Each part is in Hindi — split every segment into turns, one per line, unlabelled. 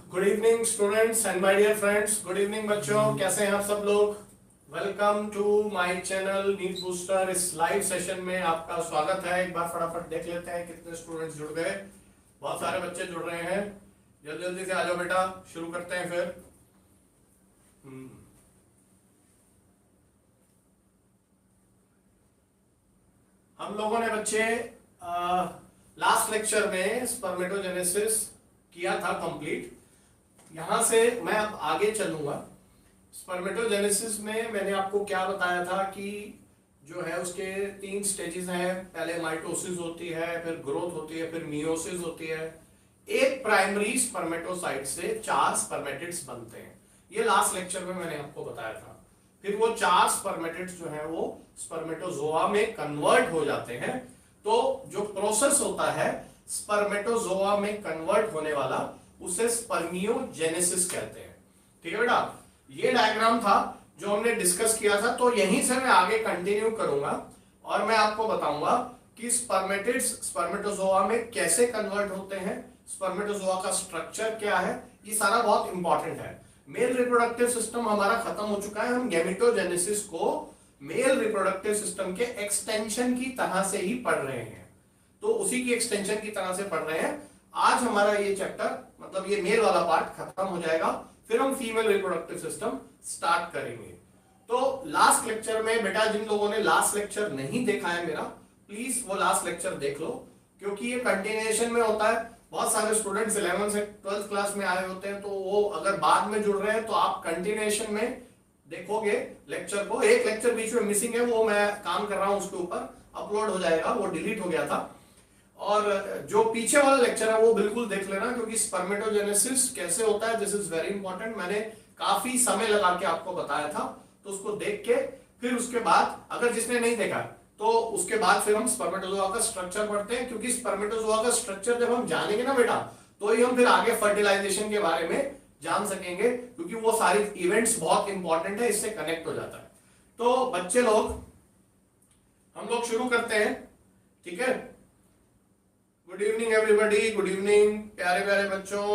Good evening students and my dear friends. Good evening बच्चों, कैसे हैं आप सब लोग। Welcome to my channel NEET booster. इस लाइव सेशन में आपका स्वागत है। एक बार फटाफट देख लेते हैं कितने स्टूडेंट्स जुड़ गए। बहुत सारे बच्चे जुड़ रहे हैं, जल्दी जल्दी से आ जाओ बेटा, शुरू करते हैं फिर। हम लोगों ने बच्चे लास्ट लेक्चर में स्पर्मेटोजेनेसिस किया था कंप्लीट। यहां से मैं अब आगे चलूंगा। स्पर्मेटोजेनेसिस में मैंने आपको क्या बताया था कि जो है उसके 3 स्टेजेस हैं। पहले माइटोसिस होती है, फिर ग्रोथ होती है, फिर मियोसिस होती है। एक प्राइमरी स्पर्मेटोसाइट से 4 स्पर्मेटिड्स बनते हैं। ये लास्ट लेक्चर में मैंने आपको बताया था। फिर वो 4 स्पर्मेटिड्स जो है वो स्पर्मेटोजोआ में कन्वर्ट हो जाते हैं। तो जो प्रोसेस होता है स्पर्मेटोजोआ में कन्वर्ट होने वाला, उसे स्पर्मियोजेनेसिस कहते हैं। ठीक है बेटा, ये डायग्राम था जो हमने डिस्कस किया था। तो यहीं से मैं आगे कंटिन्यू करूंगा और मैं आपको बताऊंगा कि स्पर्मेटिड्स स्पर्मेटोजोआ में कैसे कन्वर्ट होते हैं, स्पर्मेटोजोआ का स्ट्रक्चर क्या है। ये सारा बहुत इंपॉर्टेंट है। मेल रिप्रोडक्टिव सिस्टम हमारा खत्म हो चुका है। हम गैमेटोजेनेसिस को मेल रिप्रोडक्टिव सिस्टम के एक्सटेंशन की तरह से ही पढ़ रहे हैं। तो उसी की एक्सटेंशन की तरह से पढ़ रहे हैं। आज हमारा ये चैप्टर, मतलब ये मेल वाला पार्ट खत्म हो जाएगा, फिर हम फीमेल रिप्रोडक्टिव सिस्टम स्टार्ट करेंगे। तो लास्ट लेक्चर में बेटा, जिन लोगों ने लास्ट लेक्चर नहीं देखा है मेरा, प्लीज वो लास्ट लेक्चर देख लो, क्योंकि ये कंटिन्यूएशन में होता है। बहुत सारे स्टूडेंट्स 11th से 12th क्लास में आए होते हैं, तो वो अगर बाद में जुड़ रहे हैं तो आप कंटिन्यूएशन में देखोगे लेक्चर को। एक लेक्चर बीच में मिसिंग है, वो मैं काम कर रहा हूं उसके ऊपर, अपलोड हो जाएगा, वो डिलीट हो गया था। और जो पीछे वाला लेक्चर है वो बिल्कुल देख लेना, क्योंकि स्पर्मेटोजेनेसिस कैसे होता है, दिस इज वेरी इंपॉर्टेंट। मैंने काफी समय लगा के आपको बताया था, तो उसको देख के फिर उसके बाद, अगर जिसने नहीं देखा तो उसके बाद फिर हम स्पर्मेटोजोआ का स्ट्रक्चर पढ़ते हैं। क्योंकि स्पर्मेटोजोआ का स्ट्रक्चर जब हम जानेंगे ना बेटा, तो ही हम फिर आगे फर्टिलाइजेशन के बारे में जान सकेंगे, क्योंकि वो सारी इवेंट्स बहुत इंपॉर्टेंट है, इससे कनेक्ट हो जाता है। तो बच्चे लोग, हम लोग शुरू करते हैं, ठीक है। Good evening everybody, good evening प्यारे प्यारे बच्चों,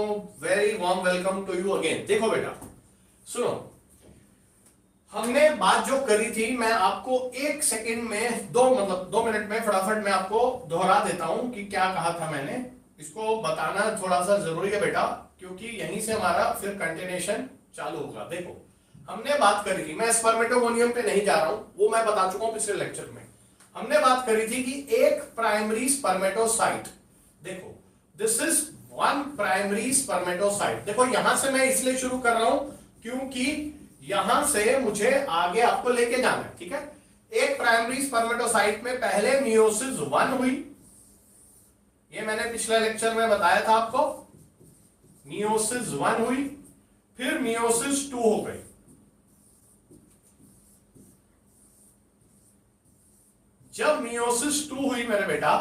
very warm welcome to you again. देखो बेटा, सुनो, हमने बात जो करी थी, मैं आपको 1 सेकंड में, 2 मिनट में फटाफट मैं आपको दोहरा देता हूं कि क्या कहा था मैंने। इसको बताना थोड़ा सा जरूरी है बेटा, क्योंकि यहीं से हमारा फिर कंटिन्यूएशन चालू होगा। देखो, हमने बात करी थी, मैं स्पर्मेटोगोनियम पे नहीं जा रहा हूं, वो मैं बता चुका हूं पिछले लेक्चर में। हमने बात करी थी कि एक प्राइमरी स्पर्मेटोसाइट, देखो this is one primary spermatocyte. देखो यहां से मैं इसलिए शुरू कर रहा हूं क्योंकि यहां से मुझे आगे आपको लेके जाना है, ठीक है। एक प्राइमरी स्पर्मेटोसाइट में पहले मियोसिस 1 हुई, ये मैंने पिछले लेक्चर में बताया था आपको। मियोसिस 1 हुई, फिर मियोसिस 2 हो गई। जब मियोसिस 2 हुई मेरे बेटा,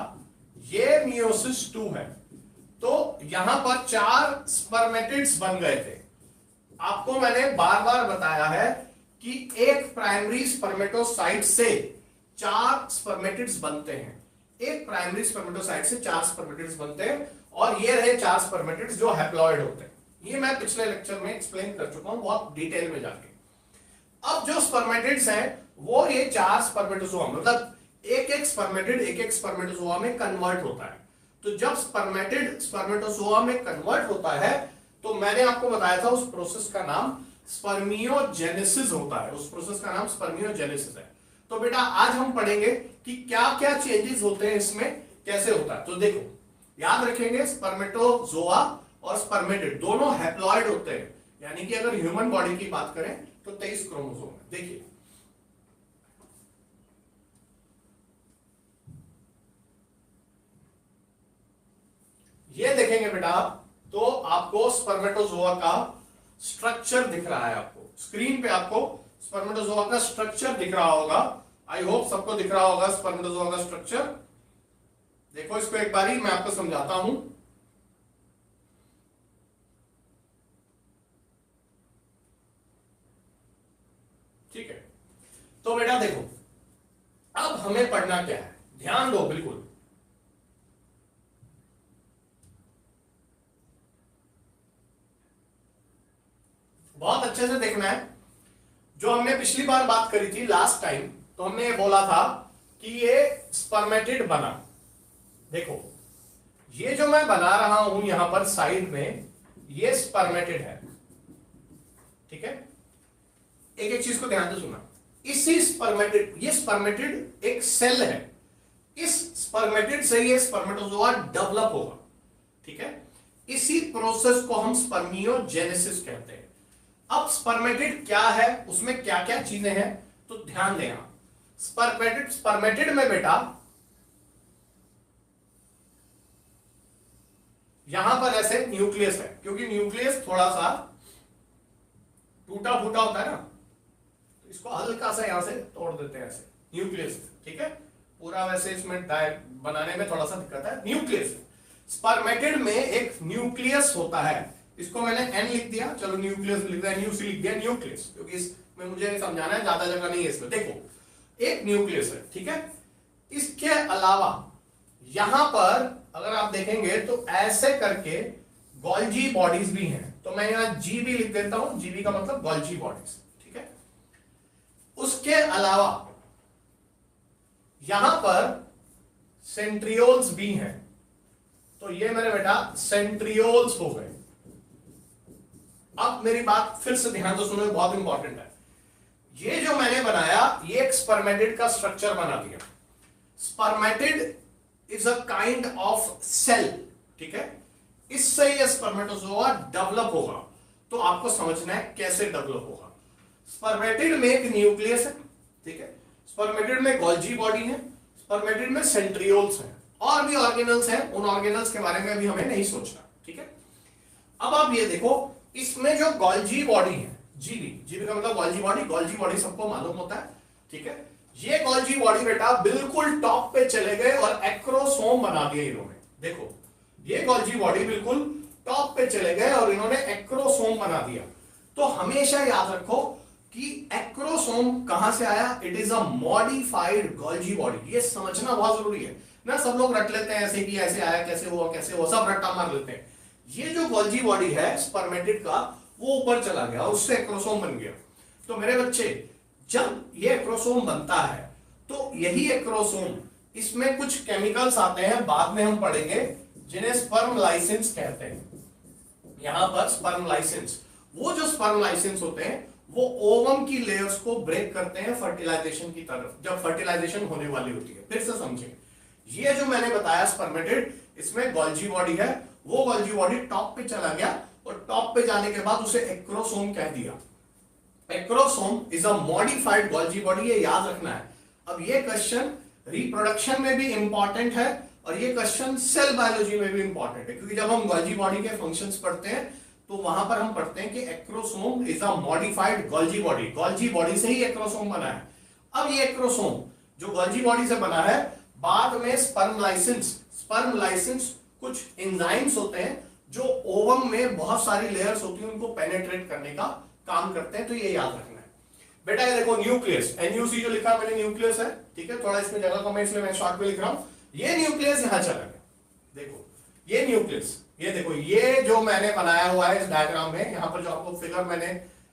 ये मियोसिस 2 है, तो यहां पर 4 स्पर्मेटिड्स बन गए थे। आपको मैंने बार बार बताया है कि एक प्राइमरी स्पर्मेटोसाइट से 4 स्पर्मेटिड्स बनते हैं। एक प्राइमरी स्पर्मेटोसाइट से 4 स्पर्मेटिड्स बनते हैं, और ये रहे 4 स्पर्मेटिड्स जो हैप्लॉइड होते हैं। ये मैं पिछले लेक्चर में एक्सप्लेन कर चुका हूं बहुत डिटेल में जाके। अब जो स्पर्मेटिड्स हैं वो ये 4 स्पर्मेटोजोआ, मतलब एक एक स्पर्मेटोजोआ में कन्वर्ट होता है। तो जब स्पर्मेटिड स्पर्मेटोजोआ में कन्वर्ट होता है, तो मैंने आपको बताया था उस प्रोसेस का नाम स्पर्मियोजेनेसिस होता है। उस प्रोसेस का नाम स्पर्मियोजेनेसिस है। तो बेटा आज हम पढ़ेंगे कि क्या क्या चेंजेस होते हैं इसमें, कैसे होता है। तो देखो, याद रखेंगे, स्पर्मेटोजोआ और स्पर्मेटिड दोनों हैप्लॉइड होते हैं। यानी कि अगर ह्यूमन बॉडी की बात करें तो 23 क्रोमोसोम है। देखिए, ये देखेंगे बेटा आप, तो आपको स्पर्मेटोजोआ का स्ट्रक्चर दिख रहा है। आपको स्क्रीन पे आपको स्पर्मेटोजोआ का स्ट्रक्चर दिख रहा होगा। आई होप सबको दिख रहा होगा स्पर्मेटोजोआ का स्ट्रक्चर। देखो इसको एक बारी मैं आपको समझाता हूं। ठीक है, तो बेटा देखो, अब हमें पढ़ना क्या है, ध्यान दो बिल्कुल। बहुत अच्छे से देखना है। जो हमने पिछली बार बात करी थी लास्ट टाइम, तो हमने ये बोला था कि ये स्पर्मेटिड बना। देखो ये जो मैं बना रहा हूं यहां पर साइड में, ये स्पर्मेटिड है, ठीक है। एक एक चीज को ध्यान से सुना। इसी स्पर्मेटिड, ये स्पर्मेटिड एक सेल है, इस स्पर्मेटिड से ये स्पर्मेटोजोआ डेवलप होगा, ठीक है। इसी प्रोसेस को हम स्पर्मियोजेनेसिस कहते हैं। अब स्पर्मेटिड क्या है, उसमें क्या क्या चीजें हैं, तो ध्यान देना। स्पर्मेटिड में बेटा यहां पर ऐसे न्यूक्लियस है, क्योंकि न्यूक्लियस थोड़ा सा टूटा फूटा होता है ना, तो इसको हल्का सा यहां से तोड़ देते हैं ऐसे, न्यूक्लियस, ठीक है। पूरा वैसे इसमें बनाने में थोड़ा सा दिक्कत है। न्यूक्लियस, स्पर्मेटिड में एक न्यूक्लियस होता है, इसको मैंने एन लिख दिया, चलो न्यूक्लियस लिख दिया, न्यूसी लिख दिया, न्यूक्लियस, क्योंकि इसमें मुझे समझाना है, ज्यादा जगह नहीं है इसमें। देखो एक न्यूक्लियस है, ठीक है। इसके अलावा यहां पर अगर आप देखेंगे तो ऐसे करके गोल्जी बॉडीज भी हैं, तो मैं यहां जीबी लिख देता हूं, जीबी का मतलब गोल्जी बॉडीज, ठीक है। उसके अलावा यहां पर सेंट्रियोल्स भी हैं, तो ये मेरे बेटा सेंट्रियोल्स हो गए। अब मेरी बात फिर से ध्यान से सुनो, बहुत इंपॉर्टेंट है। ये जो मैंने बनाया, ये एक स्पर्मेटिड का स्ट्रक्चर बना दिया। Spermatid is a kind of cell, ठीक है। इससे ये स्पर्मेटोजोआ डेवलप होगा, तो आपको समझना है कैसे डेवलप होगा। स्पर्मेटिड में एक न्यूक्लियस है, ठीक है। स्पर्मेटिड में गोल्जी बॉडी है, स्पर्मेटिड में सेंट्रियोल्स हैं, और भी ऑर्गेनल्स हैं, उन ऑर्गेनल्स के बारे में भी हमें नहीं सोचना, ठीक है। अब आप ये देखो, इसमें जो गोल्जी बॉडी है, जीबी, जीबी का मतलब गोल्जी बॉडी, गोल्जी बॉडी सबको मालूम होता है, ठीक है। ये गोल्जी बॉडी बेटा बिल्कुल टॉप पे चले गए और एक्रोसोम बना दिए इन्होंने। देखो ये गोल्जी बॉडी बिल्कुल टॉप पे चले गए और इन्होंने एक्रोसोम बना दिया। तो हमेशा याद रखो कि एक्रोसोम कहां से आया, it is a modified Golgi body. ये समझना बहुत जरूरी है ना, सब लोग रट लेते हैं ऐसे कि ऐसे आया, कैसे हुआ, कैसे हुआ, सब रट्टा मार लेते हैं। ये जो गोल्जी बॉडी है स्पर्मेटिड का, वो ऊपर चला गया और उससे एक्रोसोम बन गया। तो मेरे बच्चे, जब ये एक्रोसोम बनता है तो यही एक्रोसोम, इसमें कुछ केमिकल्स आते हैं, बाद में हम पढ़ेंगे, जिन्हें स्पर्म लाइसेंस कहते हैं। यहां पर स्पर्म लाइसेंस, वो जो स्पर्म लाइसेंस होते हैं वो ओवम की लेयर्स को ब्रेक करते हैं फर्टिलाइजेशन की तरफ, जब फर्टिलाइजेशन होने वाली होती है। फिर से समझें, ये जो मैंने बताया स्पर्मेटिड, इसमें गोल्जी बॉडी है, वो गोल्जी बॉडी टॉप पे चला गया और टॉप पे जाने के बाद उसे एक्रोसोम कह दिया। Acrosome is a modified Golgi body, ये याद रखना है। अब ये क्वेश्चन रिप्रोडक्शन में भी इंपॉर्टेंट है और ये क्वेश्चन सेल बायोलॉजी में भी इंपॉर्टेंट है, क्योंकि जब हम गोल्जी बॉडी के फंक्शंस पढ़ते हैं तो वहां पर हम पढ़ते हैं कि acrosome is a modified Golgi body, Golgi body से ही एक्रोसोम बना है। अब ये एक्रोसोम जो गोल्जी बॉडी से बना है, बाद में स्पर्म लाइसेंस कुछ एंजाइम्स होते हैं जो ओवम में बहुत सारी लेयर्स होती हैं, उनको पेनेट्रेट करने का काम करते हैं। तो ये याद रखना है बेटा। ये देखो न्यूक्लियस, एनयूसी जो लिखा मैंने न्यूक्लियस है, ठीक है। थोड़ा इसमें जगह कम है इसलिए मैं शॉर्ट में लिख रहा हूं। ये न्यूक्लियस यहां चला गया, देखो ये न्यूक्लियस, ये देखो ये जो मैंने बनाया हुआ है इस डायग्राम में, यहां पर जो आपको फिगर मैंने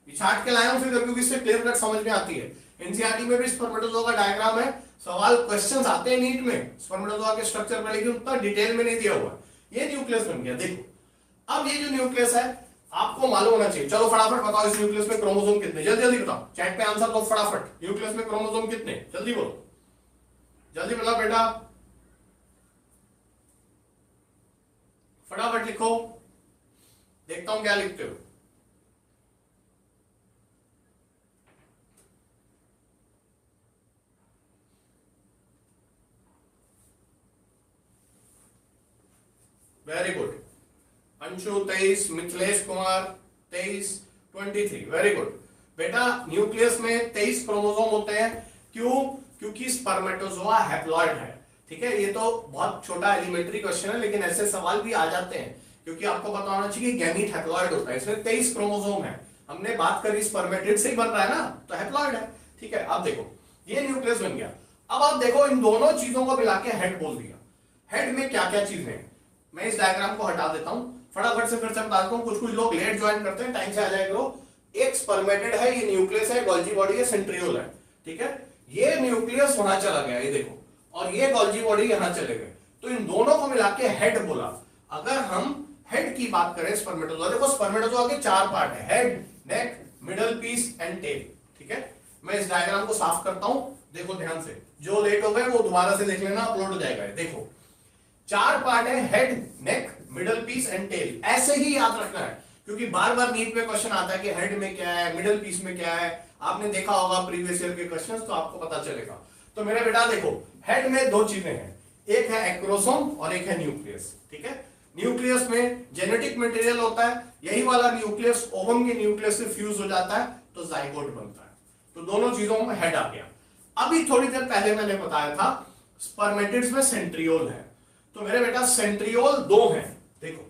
छाट के लाया हूं फिगर, क्योंकि इससे क्लियर कट समझ में आती है। एनसीईआरटी में भी स्पर्मेटोजोआ का डायग्राम है, सवाल क्वेश्चंस आते हैं नीट में स्पर्मेटोजोआ के स्ट्रक्चर पर, लेकिन उतना डिटेल में नहीं दिया हुआ। ये न्यूक्लियस बन गया, देखो। अब ये जो न्यूक्लियस है आपको मालूम होना चाहिए। चलो फटाफट बताओ इस न्यूक्लियस में क्रोमोसोम कितने, जल्दी जल्दी बताओ, चैट पे आंसर दो फटाफट। न्यूक्लियस में क्रोमोसोम कितने, जल्दी बोलो, जल्दी बताओ बेटा, फटाफट लिखो, देखता हूं क्या लिखते हो। Very good Anshu 23, Mithilesh Kumar 23, 23, very good बेटा। न्यूक्लियस में 23 क्रोमोसोम होते हैं, क्यों? क्योंकि स्पर्मेटोजोआ हैप्लॉइड है, ठीक है। ये तो बहुत छोटा एलिमेंट्री क्वेश्चन है, लेकिन ऐसे सवाल भी आ जाते हैं, क्योंकि आपको पता होना चाहिए गैमीट हैप्लॉइड होता है, इसमें 23 क्रोमोसोम है। हमने बात करी स्पर्मेटिड से ही बन रहा है ना, तो हैप्लॉइड है, ठीक है। अब देखो ये न्यूक्लियस बन गया। अब आप देखो इन दोनों चीजों को मिला के हेड बोल दिया। हेड में क्या क्या चीजें हैं, मैं इस डायग्राम को हटा देता हूं, फटाफट से फिर से बता देता हूं। कुछ कुछ लोग लेट ज्वाइन करते हैं, टाइम से आ जाए करो। एक स्पर्मेटेड है, ये न्यूक्लियस है, गोल्जी बॉडी है, सेंट्रियोल है, ठीक है। ये न्यूक्लियस वहां चला गया, ये देखो, और ये गोल्जी बॉडी यहां चले गए, तो इन दोनों को मिला के हेड बोला। अगर हम हेड की बात करें स्पर्मेटोजोआ, देखो स्पर्मेटोजोआ के 4 पार्ट है, head, neck, middle piece and tail, ठीक है। मैं इस डायग्राम को साफ करता हूं, देखो ध्यान से, जो लेट हो गए वो दोबारा से देख लेना, अपलोड हो जाएगा। देखो 4 पार्ट है, head, neck, middle piece and tail, ऐसे ही याद रखना है, क्योंकि बार बार नीट में क्वेश्चन आता है कि हेड में क्या है, मिडल पीस में क्या है, आपने देखा होगा प्रीवियस ईयर के क्वेश्चंस, तो आपको पता चलेगा। तो मेरे बेटा देखो, हेड में 2 चीजें हैं, एक है एक्रोसोम और एक है न्यूक्लियस, ठीक है। न्यूक्लियस में जेनेटिक मटेरियल होता है, यही वाला न्यूक्लियस ओवम के न्यूक्लियस से फ्यूज हो जाता है तो जाइगोट बनता है, तो दोनों चीजों में हेड आ गया। अभी थोड़ी देर पहले मैंने बताया था स्पर्मेटिड्स में सेंट्रियोल है, तो मेरे बेटा सेंट्रियोल 2 हैं, देखो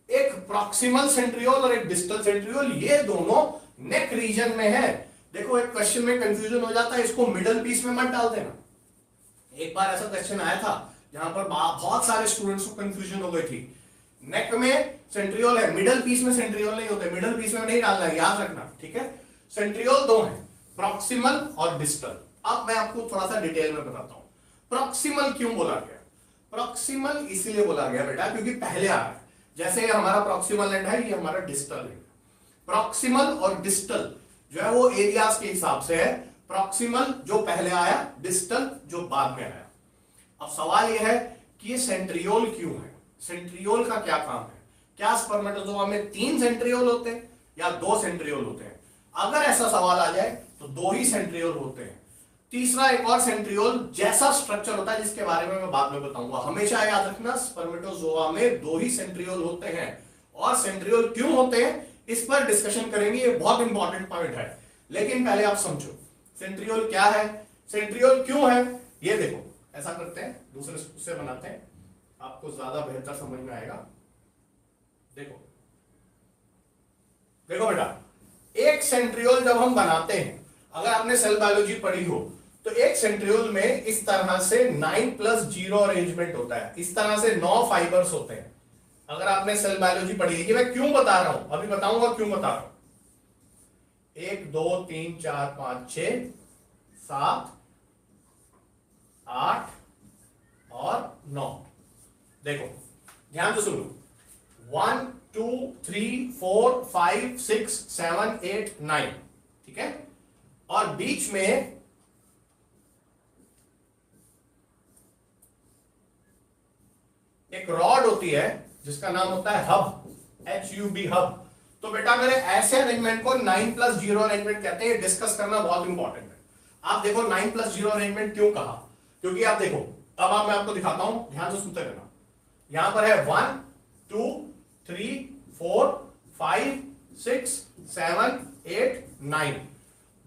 एक प्रॉक्सिमल सेंट्रियोल और एक डिस्टल सेंट्रियोल, ये दोनों नेक रीजन में है। देखो एक क्वेश्चन में कंफ्यूजन हो जाता है, इसको मिडल पीस में मत डाल देना। एक बार ऐसा क्वेश्चन आया था जहां पर बहुत सारे स्टूडेंट्स को कंफ्यूजन हो गई थी, नेक में सेंट्रियोल है, मिडल पीस में सेंट्रियोल नहीं होते, मिडल पीस में नहीं डालना है, याद रखना, ठीक है। सेंट्रियोल 2 है, प्रॉक्सिमल और डिस्टल। अब मैं आपको थोड़ा सा डिटेल में बताता हूं प्रॉक्सिमल क्यों बोला गया। प्रॉक्सिमल इसलिए बोला गया बेटा क्योंकि पहले आ रहा है, जैसे हमारा प्रॉक्सिमल एंड है, ये हमारा डिस्टल है। प्रॉक्सिमल और डिस्टल जो है वो एरियाज के हिसाब से है, प्रॉक्सिमल जो पहले आया, डिस्टल जो बाद में आया। अब सवाल यह है कि ये सेंट्रियोल क्यों है, सेंट्रियोल का क्या काम है, क्या स्पर्मेटोजोआ में 3 सेंट्रियोल होते हैं या 2 सेंट्रियोल होते हैं। अगर ऐसा सवाल आ जाए तो 2 ही सेंट्रियोल होते हैं। तीसरा एक और सेंट्रियोल जैसा स्ट्रक्चर होता है जिसके बारे में मैं बाद में बताऊंगा। हमेशा याद रखना स्पर्मेटोजोआ में 2 ही सेंट्रियोल होते हैं, और सेंट्रियोल क्यों होते हैं इस पर डिस्कशन करेंगे, ये बहुत इंपॉर्टेंट पॉइंट है। लेकिन पहले आप समझो सेंट्रियोल क्या है, सेंट्रियोल क्यों है। ये देखो ऐसा करते हैं, दूसरे उससे बनाते हैं, आपको ज्यादा बेहतर समझ में आएगा। देखो देखो बेटा, एक सेंट्रियोल जब हम बनाते हैं, अगर आपने सेल बायोलॉजी पढ़ी हो तो एक सेंट्रियोल में इस तरह से 9+0 अरेंजमेंट होता है, इस तरह से 9 फाइबर्स होते हैं। अगर आपने सेल बायोलॉजी पढ़ी है, ये मैं क्यों बता रहा हूं, अभी बताऊंगा क्यों बता रहा हूं। 1 2 3 4 5 6 7 8 और 9। देखो ध्यान से सुनो, 1 2 3 4 5 6 7 8 9, ठीक है। और बीच में एक रॉड होती है जिसका नाम होता है हब, HUB हब। तो बेटा मेरे ऐसे अरेंजमेंट को 9+0 अरेंजमेंट कहते हैं, डिस्कस करना बहुत इंपॉर्टेंट है। आप देखो 9+0 अरेंजमेंट क्यों कहा, क्योंकि आप देखो, अब मैं आपको दिखाता हूं, ध्यान से सुनते रहना। यहां पर है 1 2 3 4 5 6 7 8 9।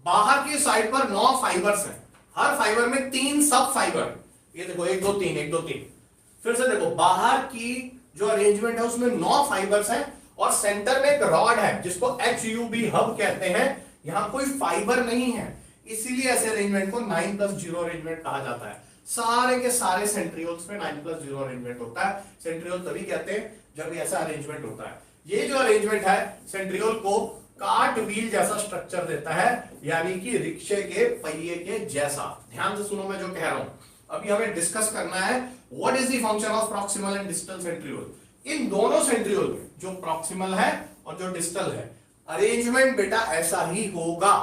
बाहर की साइड पर 9 फाइबर्स हैं, हर फाइबर में 3 सब फाइबर। ये देखो 1 2 3 1 2 3। फिर से देखो, बाहर की जो अरेंजमेंट है उसमें 9 फाइबर्स हैं, और सेंटर में एक रॉड है जिसको HUB हब कहते हैं। यहां कोई फाइबर नहीं है, इसीलिए ऐसे अरेंजमेंट को 9+0 अरेंजमेंट कहा जाता है। सारे के सारे सेंट्रियोल्स में 9+0 अरेंजमेंट होता है। सेंट्रियोल तभी कहते हैं जब ऐसा अरेंजमेंट होता है। ये जो अरेंजमेंट है सेंट्रियोल को कार्ट व्हील जैसा स्ट्रक्चर देता है, यानी कि रिक्शे के पहिए के जैसा। ध्यान से सुनो मैं जो कह रहा हूं। अभी हमें डिस्कस करना है what is the function of proximal and distal centriole. इन दोनों सेंट्रियोल में जो प्रॉक्सिमल है और जो डिस्टल है, अरेंजमेंट बेटा ऐसा ही होगा,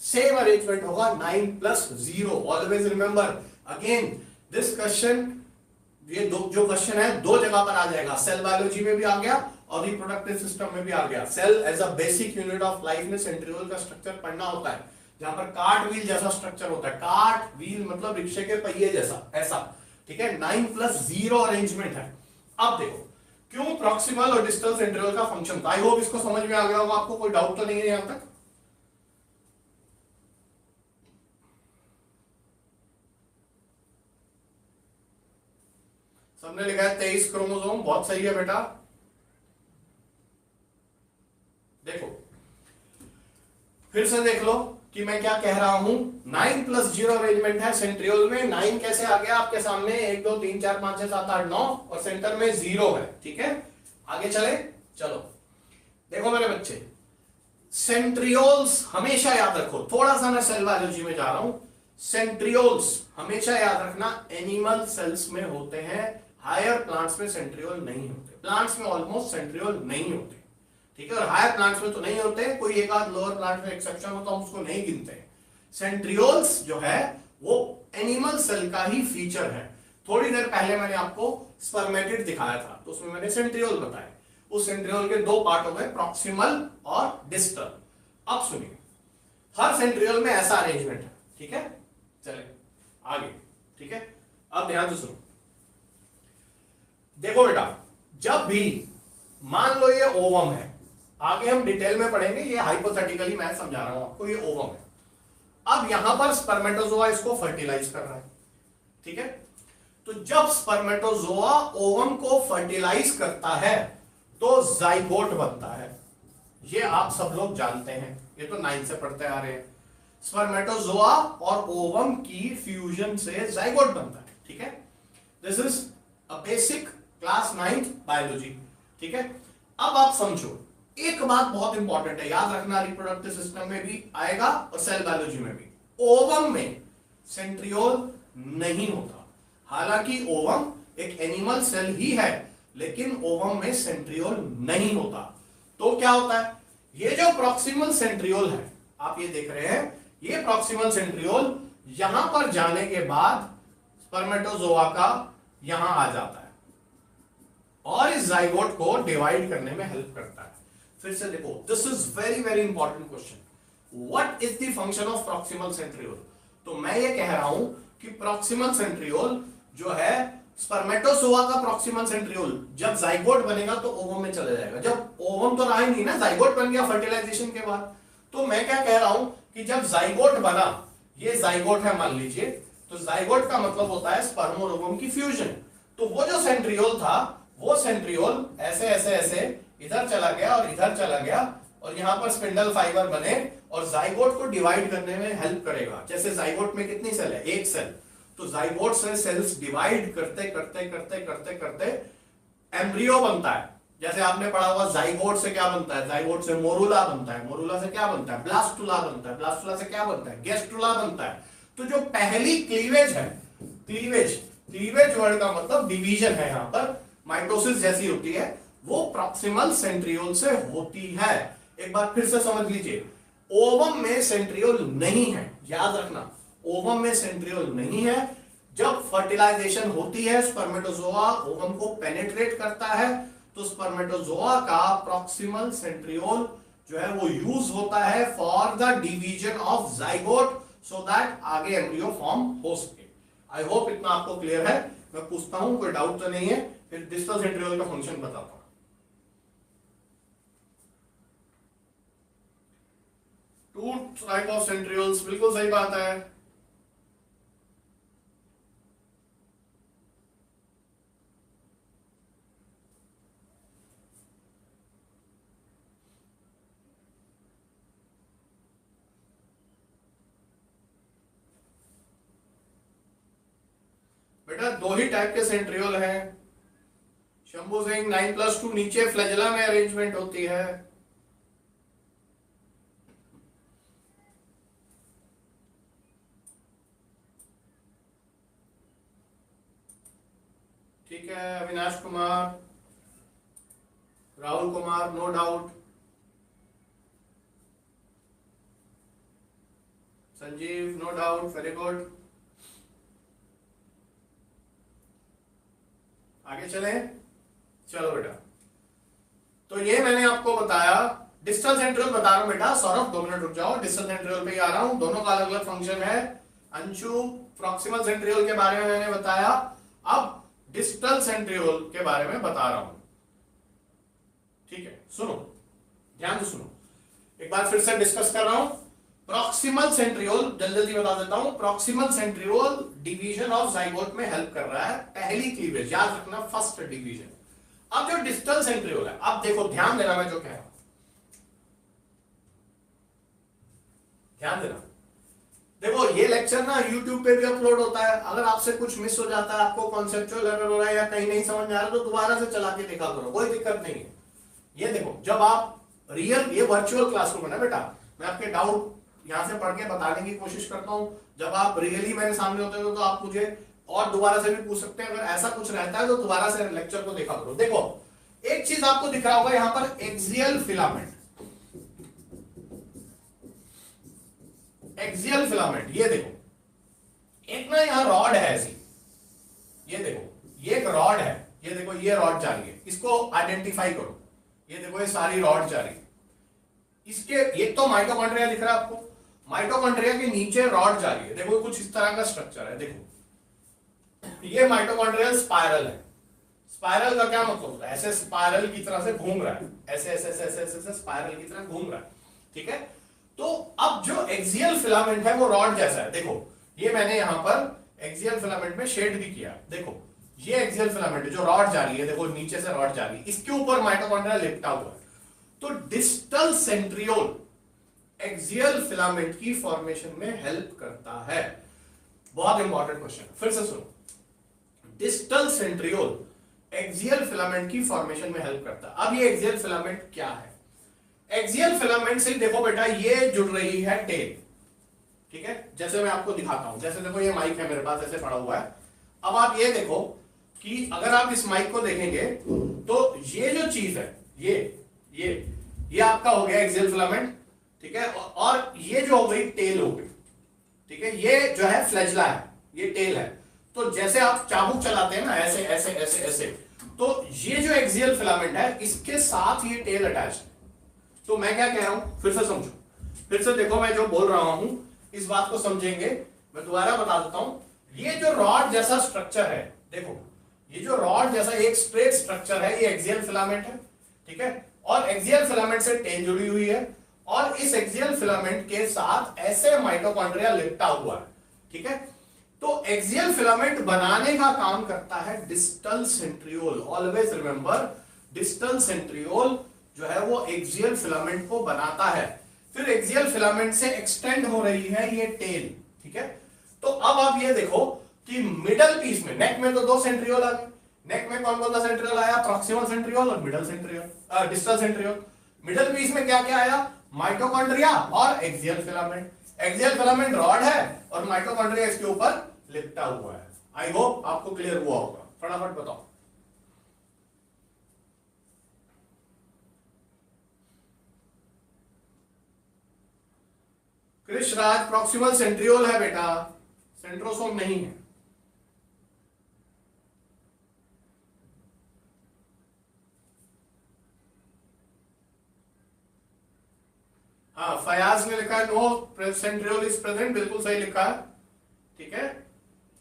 सेम अरेंजमेंट होगा, 9+0। Always remember again this question, ये जो क्वेश्चन है 2 जगह पर आ जाएगा, सेल बायोलॉजी में भी आ गया और रिप्रोडक्टिव सिस्टम में भी आ गया। Cell as a basic unit of life में सेंट्रियोल का स्ट्रक्चर पढ़ना होता है, जहां पर कार्ट व्हील जैसा स्ट्रक्चर होता है। कार्ट व्हील मतलब रिक्शे के पहिए जैसा, ऐसा, ठीक है। 9+0 अरेंजमेंट है। अब देखो क्यों प्रॉक्सिमल और डिस्टल सेंट्रियोल का फंक्शन था। आई होप इसको समझ में आ गया होगा, आपको कोई डाउट तो नहीं है यहां तक। सबने लिखा है 23 क्रोमोसोम, बहुत सही है बेटा। देखो फिर से देख लो कि मैं क्या कह रहा हूं। 9+0 अरेंजमेंट है सेंट्रियोल में। 9 कैसे आ गया आपके सामने, 1 2 3 4 5 6 7 8 9, और सेंटर में 0 है, ठीक है। आगे चले, चलो देखो मेरे बच्चे, सेंट्रियोल्स हमेशा याद रखो, थोड़ा सा मैं सेल बायोलॉजी में जा रहा हूं। सेंट्रियोल्स हमेशा याद रखना एनिमल सेल्स में होते हैं, हायर प्लांट्स में सेंट्रियोल नहीं होते। प्लांट्स में ऑलमोस्ट सेंट्रियोल नहीं होते, ठीक है, और हायर प्लांट्स में तो नहीं होते, कोई एक आध लोअर प्लांट में एक्सेप्शन हो तो हम उसको नहीं गिनते। सेंट्रियोल्स जो है वो एनिमल सेल का ही फीचर है। थोड़ी देर पहले मैंने आपको स्पर्मेटिड दिखाया था, तो उसमें मैंने सेंट्रियोल बताया। उस सेंट्रियोल के दो पार्ट हो गए, प्रॉक्सिमल और डिस्टल। अब सुनिए, हर सेंट्रियोल में ऐसा अरेंजमेंट है, ठीक है। चले आगे, ठीक है। अब ध्यान से सुनो, देखो बेटा, जब भी मान लो ये ओवम है, आगे हम डिटेल में पढ़ेंगे, ये हाइपोथेटिकली मैं समझा रहा हूं आपको, ये ओवम है। अब यहां पर स्पर्मेटोजोआ इसको फर्टिलाइज कर रहा है, ठीक है। तो जब स्पर्मेटोजोआ ओवम को फर्टिलाइज करता है तो जाइगोट बनता है। ये आप सब लोग जानते हैं, ये तो 9 से पढ़ते आ रहे हैं। स्पर्मेटोजोआ और ओवम की फ्यूजन से जाइगोट बनता है, ठीक है। This is a basic class 9 biology, ठीक है। अब आप समझो, एक बात बहुत इंपॉर्टेंट है, याद रखना, रिप्रोडक्टिव सिस्टम में भी आएगा और सेल बायोलॉजी में भी। ओवम में सेंट्रियोल नहीं होता। हालांकि ओवम एक एनिमल सेल ही है, लेकिन ओवम में सेंट्रियोल नहीं होता। तो क्या होता है, ये जो प्रॉक्सिमल सेंट्रियोल है, आप ये देख रहे हैं, ये प्रॉक्सिमल सेंट्रियोल यहां पर जाने के बाद स्पर्मेटोजोआ का यहां आ जाता है और इस जाइगोट को डिवाइड करने में हेल्प करता है। फिर से देखो, this is very very important question, what is the function of proximal centriole. तो मैं ये कह रहा हूं कि प्रॉक्सिमल सेंट्रियोल जो है, स्पर्मेटोजोआ का प्रॉक्सिमल सेंट्रियोल जब जाइगोट बनेगा तो ओवम में चला जाएगा। जब ओवम तो रहा ही नहीं ना, जाइगोट बन गया फर्टिलाइजेशन के बाद। तो मैं क्या कह रहा हूं कि जब जाइगोट बना, ये जाइगोट है मान लीजिए, तो जाइगोट का मतलब होता है स्पर्म और ओवम की फ्यूजन। तो वो जो सेंट्रियोल था, वो सेंट्रियोल ऐसे ऐसे ऐसे इधर चला गया और इधर चला गया, और यहां पर स्पिंडल फाइबर बने और जाइगोट को डिवाइड करने में हेल्प करेगा। जैसे जाइगोट में कितनी सेल है, एक सेल, तो जाइगोट से सेल्स डिवाइड करते करते करते करते करते एम्ब्रियो बनता है। जैसे आपने पढ़ा हुआ, जाइगोट से क्या बनता है, जाइगोट से मोरूला बनता है, मोरूला से क्या बनता है, ब्लास्टुला बनता है, ब्लास्टुला से क्या बनता है, गेस्ट्रुला बनता है। तो जो पहली क्लीवेज है, क्लीवेज वर्ड का मतलब डिवीजन है, यहां पर माइटोसिस जैसी होती है, वो प्रॉक्सिमल सेंट्रियोल से होती है। एक बार फिर से समझ लीजिए, ओवम में सेंट्रियोल नहीं है, याद रखना, ओवम में सेंट्रियोल नहीं है। जब फर्टिलाइजेशन होती है, स्पर्मेटोजोआ ओवम को पेनेट्रेट करता है, तो स्पर्मेटोजोआ का प्रॉक्सिमल सेंट्रियोल जो है वो यूज होता है for the division of zygote, so that आगे एम्ब्रियो फॉर्म हो सके। आई होप इतना आपको क्लियर है। मैं पूछता हूं, कोई डाउट तो नहीं है, फिर डिस्टल सेंट्रियोल का फंक्शन बताता हूं। टू टाइप ऑफ सेंट्रियोल्स, बिल्कुल सही बात है। बेटा दो ही टाइप के सेंट्रियोल हैं। शंभू सिंह 9+2 नीचे फ्लैजेला में अरेंजमेंट होती है। ठीक है, Avinash Kumar, Rahul Kumar, no doubt, Sanjeev, no doubt, very good. आगे चले, चलो बेटा। तो ये मैंने आपको बताया, डिस्टल सेंट्रियोल बता रहा हूं बेटा। सौरभ 2 मिनट रुक जाओ, डिस्टल सेंट्रियोल पे ही आ रहा हूं, दोनों का अलग अलग फंक्शन है। अंशु, प्रॉक्सिमल सेंट्रियोल के बारे में मैंने बताया, अब डिस्टल सेंट्रियोल के बारे में बता रहा हूं, ठीक है। सुनो, ध्यान से सुनो, एक बार फिर से डिस्कस कर रहा हूं। प्रॉक्सिमल सेंट्रियोल जल्दी जल्दी बता देता हूं। Proximal centriole division of zygote में हेल्प कर रहा है, पहली क्लीवेज, याद रखना, फर्स्ट डिवीजन। अब जो डिस्टल सेंट्रियोल है, अब देखो, ध्यान देना मैं जो कह रहा हूं, ध्यान देना। देखो ये लेक्चर ना YouTube पे भी अपलोड होता है, अगर आपसे कुछ मिस हो जाता है, आपको कॉन्सेप्चुअल एरर हो रहा है या कहीं नहीं समझ में आ रहा, तो दोबारा से चला के देखा करो, कोई दिक्कत नहीं है। ये देखो, जब आप रियल, ये वर्चुअल क्लासरूम है ना बेटा, मैं आपके डाउट यहां से पढ़ के बताने की कोशिश करता हूं। जब आप रियली मेरे सामने होते हो तो आप मुझे और दोबारा से भी पूछ सकते हैं। अगर ऐसा कुछ रहता है तो दोबारा से लेक्चर को देखा करो। देखो एक चीज आपको दिख रहा होगा यहां पर, एक्सियल फिलामेंट, एक्सियल फिलामेंट, ये देखो एक ना यहां रॉड है ऐसी, ये देखो ये एक रॉड है, ये देखो ये रॉड जा रही है, इसको आइडेंटिफाई करो। ये देखो ये सारी रॉड जा रही है, इसके एक तो माइटोकॉन्ड्रिया दिख रहा है आपको, माइटोकॉन्ड्रिया के नीचे रॉड जा रही है, देखो कुछ इस तरह का स्ट्रक्चर है। देखो ये माइटोकॉन्ड्रियल स्पाइरल है। स्पाइरल का क्या मतलब है, ऐसे स्पाइरल की तरह से घूम रहा है, ऐसे ऐसे ऐसे ऐसे ऐसे स्पाइरल की तरह घूम रहा है, ठीक है। तो अब जो एक्सियल फिलामेंट है वो रॉड जैसा है। देखो ये मैंने यहां पर एक्सियल फिलामेंट में शेड भी किया, देखो ये एक्सियल फिलामेंट जो रॉड जा रही है, देखो नीचे से रॉड जा रही है, इसके ऊपर माइटोकॉन्ड्रिया लिपटा हुआ है। तो डिस्टल सेंट्रियोल एक्सियल फिलामेंट की फॉर्मेशन में हेल्प करता है। बहुत इंपॉर्टेंट क्वेश्चन, फिर से सुनो, डिस्टल सेंट्रियोल एक्सियल फिलामेंट की फॉर्मेशन में हेल्प करता है। अब ये एक्सियल फिलामेंट क्या है, एक्सियल फिलामेंट से देखो बेटा ये जुड़ रही है टेल, ठीक है। जैसे मैं आपको दिखाता हूं, जैसे देखो ये माइक है मेरे पास ऐसे पड़ा हुआ है। अब आप ये देखो कि अगर आप इस माइक को देखेंगे तो ये जो चीज है ये आपका हो गया एक्सियल फिलामेंट, ठीक है। और ये जो हो गई टेल हो गई, ठीक है। ये जो है फ्लैजला है, ये टेल है। तो जैसे आप चाबुक चलाते हैं ना ऐसे ऐसे ऐसे ऐसे, तो ये जो एक्सियल फिलामेंट है इसके साथ ये टेल अटैच है। तो मैं क्या कह रहा हूं, फिर से समझो, फिर से देखो मैं जो बोल रहा हूं इस बात को समझेंगे। मैं दोबारा बता देता हूं, ये जो रॉड जैसा स्ट्रक्चर है, देखो ये जो रॉड जैसा एक स्ट्रेट स्ट्रक्चर है, ये एक्सियल फिलामेंट है, ठीक है। और एक्सियल फिलामेंट से टेल जुड़ी हुई है, और इस एक्सियल फिलामेंट के साथ ऐसे माइटोकॉन्ड्रिया लिपटा हुआ है, ठीक है। तो एक्सियल फिलामेंट बनाने का काम करता है distal centriole. Always remember, distal centriole जो है वो एक्सियल फिलामेंट को बनाता है। फिर एक्सियल फिलामेंट से एक्सटेंड हो रही है ये टेल, ठीक है। तो अब आप ये देखो कि मिडल पीस में, नेक में तो दो सेंट्रियोल आ गए, नेक में कौन कौन सा सेंट्रियोल आया, प्रॉक्सिमल सेंट्रियोल और middle centriole, distal centriole. Middle piece में क्या क्या आया, माइटोकॉन्ड्रिया और axial filament. Axial filament rod है और माइटोकॉन्ड्रिया इसके ऊपर लिपटा हुआ है। आई होप आपको क्लियर हुआ होगा, फटाफट बताओ। कृष राज, प्रॉक्सिमल सेंट्रियोल है बेटा, सेंट्रोसोम नहीं है। हाँ फयाज ने लिखा है नो सेंट्रियोल इज प्रेजेंट, बिल्कुल सही लिखा है, ठीक है।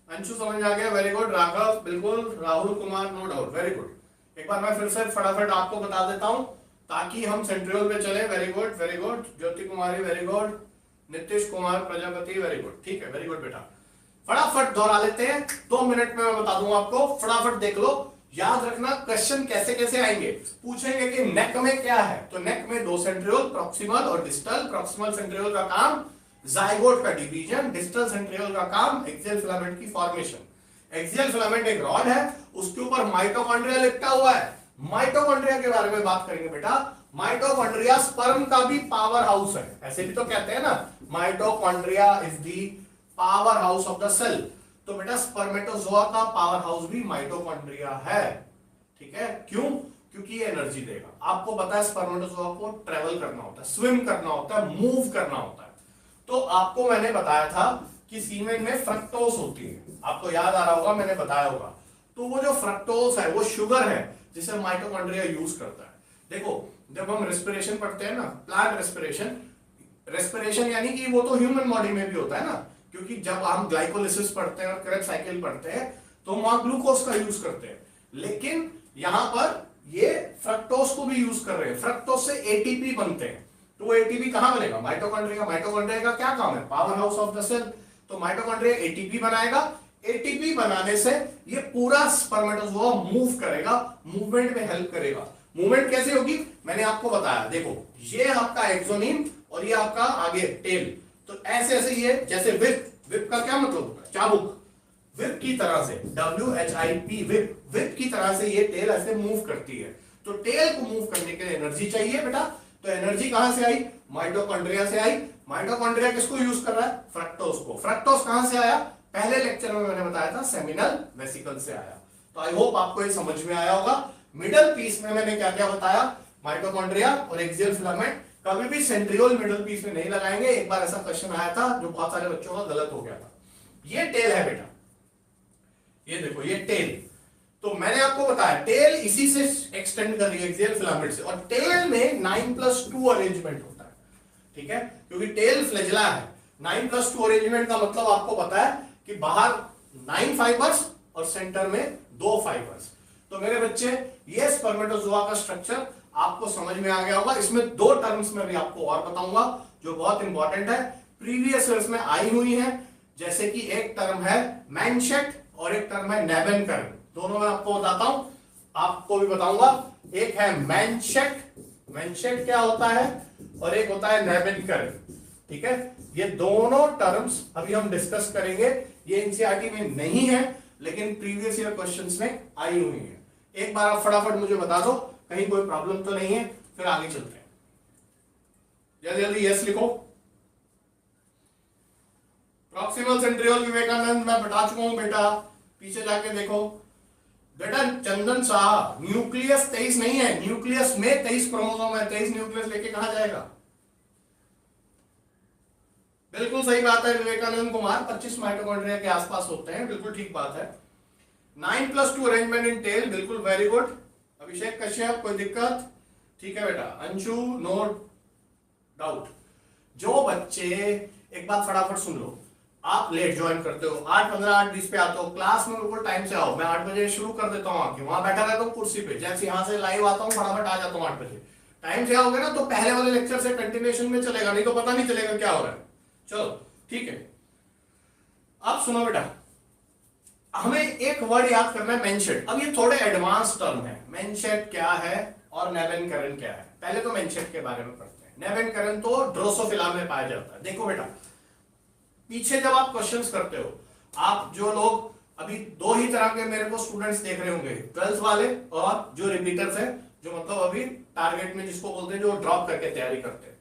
अंशु समझ आ गया, वेरी गुड। राघव बिल्कुल, Rahul Kumar no doubt, very good. एक बार मैं फिर से फटाफट आपको बता देता हूं ताकि हम सेंट्रियोल पे चले। Very good very good. Jyoti Kumari very good, Nitish Kumar Prajapati very good, ठीक है, वेरी गुड बेटा। फटाफट दोहरा लेते हैं, 2 मिनट में मैं बता दूंगा आपको, फटाफट देख लो। याद रखना क्वेश्चन कैसे कैसे आएंगे, पूछेंगे कि नेक में क्या है, तो नेक में 2 सेंट्रियोल, प्रॉक्सिमल और डिस्टल। प्रॉक्सिमल सेंट्रियोल का काम जाइगोट का डिवीजन, डिस्टल सेंट्रियोल का काम एक्सियल फिलामेंट की फॉर्मेशन। एक्सियल फिलामेंट एक रॉड है, उसके ऊपर माइटोकॉन्ड्रिया लिपटा हुआ है। माइटोकॉन्ड्रिया के बारे में बात करेंगे बेटा। माइटोकॉन्ड्रिया स्पर्म का भी पावर हाउस है, ऐसे भी तो कहते हैं ना, mitochondria is the power house of the cell. तो बेटा स्पर्मेटोजोआ का पावर हाउस भी माइटोकॉन्ड्रिया है, ठीक है। क्यों, क्योंकि ये एनर्जी देगा। आपको पता है स्पर्मेटोजोआ को ट्रेवल करना होता है, स्विम करना होता है, मूव करना होता है। तो आपको मैंने बताया था कि सीमेन में फ्रक्टोज होती है, आपको याद आ रहा होगा, मैंने बताया होगा। तो वो जो फ्रक्टोज है वो शुगर है जिसे माइटोकॉन्ड्रिया यूज करता है। देखो जब हम रेस्पिरेशन पढ़ते हैं ना, प्लांट रेस्पिरेशन, रेस्पिरेशन यानी कि वो तो ह्यूमन बॉडी में भी होता है ना, क्योंकि जब हम ग्लाइकोलिसिस पढ़ते हैं और क्रेब्स साइकिल पढ़ते हैं तो हम वहां ग्लूकोज का यूज करते हैं, लेकिन यहां पर ये फ्रक्टोज को भी यूज कर रहे हैं। फ्रक्टोज से एटीपी बनते हैं, तो वो एटीपी कहां बनेगा, माइटोकॉन्ड्रिया। माइटोकॉन्ड्रिया का क्या काम है, power house of the cell. तो माइटोकॉन्ड्रिया एटीपी बनाएगा, एटीपी बनाने से ये पूरा स्पर्मेटोजोआ मूव करेगा, मूवमेंट में हेल्प करेगा। मूवमेंट कैसे होगी, मैंने आपको बताया। देखो ये आपका एक्सोनिम और ये आपका आगे टेल, तो ऐसे ऐसे ये जैसे विप, विप का क्या मतलब होता है, चाबुक, विप की तरह से, WHIP विप, विप की तरह से ये टेल ऐसे मूव करती है। तो टेल को मूव करने के लिए एनर्जी चाहिए बेटा, तो एनर्जी कहां से आई? माइटोकॉन्ड्रिया से आई। माइटोकॉन्ड्रिया किसको यूज कर रहा है? फ्रक्टोज को। फ्रक्टोज कहां से आया? पहले लेक्चर में मैंने बताया था सेमिनल वेसिकल से आया। तो आई होप आपको ये समझ में आया होगा। मिडल पीस में मैंने क्या क्या बताया? माइटोकॉन्ड्रिया और एक्सियल फिलामेंट। कभी भी सेंट्रियोल मिडल पीस में नहीं लगाएंगे। एक बार ऐसा क्वेश्चन आया था जो बहुत सारे बच्चों का गलत हो गया था। ये टेल है बेटा, ये देखो ये टेल। तो मैंने आपको बताया टेल इसी से एक्सटेंड कर रही है एक्सियल फिलामेंट से, और टेल में 9+2 अरेंजमेंट होता है, ठीक है, क्योंकि टेल फ्लैजेला है। 9+2 अरेंजमेंट का मतलब आपको पता है कि बाहर 9 फाइबर्स और सेंटर में 2 फाइबर्स। तो मेरे बच्चे ये स्पर्मेटोजोआ का स्ट्रक्चर आपको समझ में आ गया होगा। इसमें 2 टर्म्स में भी आपको और बताऊंगा जो बहुत इंपॉर्टेंट है, प्रीवियस ईयर्स में आई हुई है। जैसे कि एक टर्म है मैनशेट और एक टर्म है नेबेनकर्न। दोनों में आपको बताता हूं, आपको भी बताऊंगा। एक है मैनशेट, मैनशेट क्या होता है, और एक होता है नेबेनकर्न, ठीक है। ये दोनों टर्म्स अभी हम डिस्कस करेंगे। ये एनसीईआरटी में नहीं है लेकिन प्रीवियस ईयर क्वेश्चंस में आई हुई है। एक बार आप फटाफट मुझे बता दो कहीं कोई प्रॉब्लम तो नहीं है, फिर आगे चलते हैं। जल्दी जल्दी यस लिखो। प्रॉक्सिमल सेंट्रियोल विवेकानंद मैं बता चुका हूं बेटा, पीछे जाके देखो। बेटा चंदन शाह, न्यूक्लियस 23 नहीं है, न्यूक्लियस में 23 क्रोमोसोम है। 23 न्यूक्लियस लेके कहां जाएगा? बिल्कुल सही बात है विवेकानंद कुमार, 25 माइटोकॉन्ड्रिया के आसपास होते हैं, बिल्कुल ठीक बात है। 9+2 अरेंजमेंट इन टेल, बिल्कुल वेरी गुड। अभिषेक कश्यप, कोई दिक्कत? ठीक है बेटा। Anshu, no doubt. जो बच्चे, एक बात फटाफट सुन लो, आप लेट ज्वाइन करते हो, 8:15 8:20 पे आते हो, क्लास में बिल्कुल टाइम से आओ। मैं 8 बजे शुरू कर देता हूँ, आके वहां बैठा रहता हूँ कुर्सी पे। जैसे यहां से लाइव आता हूँ फटाफट आ जाता हूँ 8 बजे। टाइम से आओगे ना तो पहले वाले लेक्चर से कंटिन्यूएशन में चलेगा, नहीं तो पता नहीं चलेगा क्या हो रहा है। चलो ठीक है, अब सुनो बेटा, हमें एक वर्ड याद करना है, मेनशेट। अब ये थोड़े एडवांस टर्म है। मेनशेट क्या है और नेबेनकर्न क्या है? पहले तो मेनशेट के बारे में पढ़ते हैं। नेबेनकर्न तो ड्रोसोफिला में पाया जाता है। देखो बेटा, पीछे जब आप क्वेश्चंस करते हो, आप जो लोग अभी 2 ही तरह के मेरे को स्टूडेंट्स देख रहे होंगे, 12th वाले और जो रिपीटर्स है, जो मतलब अभी टारगेट में जिसको बोलते हैं, जो ड्रॉप करके तैयारी करते हैं।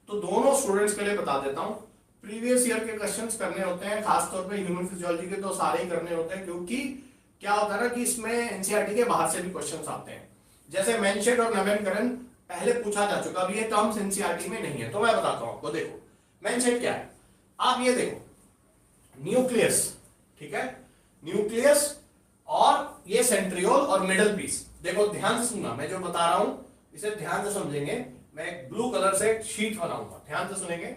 तो दोनों स्टूडेंट्स के लिए बता देता हूं, प्रीवियस ईयर के क्वेश्चंस करने होते हैं, खासतौर पे ह्यूमन फिजियोलॉजी के तो सारे ही करने होते हैं, क्योंकि क्या होता है ना कि इसमें एनसीईआरटी के बाहर से भी क्वेश्चंस आते हैं। जैसे मेनशेट और नेबेनकर्न पहले पूछा जा चुका, अभी ये टर्म्स एनसीईआरटी में नहीं है, तो मैं बताता हूं आपको। देखो मेनशेट क्या है, आप ये देखो, न्यूक्लियस, ठीक है, न्यूक्लियस और ये सेंट्रियोल और मिडल पीस। देखो ध्यान से सुनना, मैं जो बता रहा हूं इसे ध्यान से समझेंगे। मैं एक ब्लू कलर से एक शीट बनाऊंगा, ध्यान से सुनेंगे।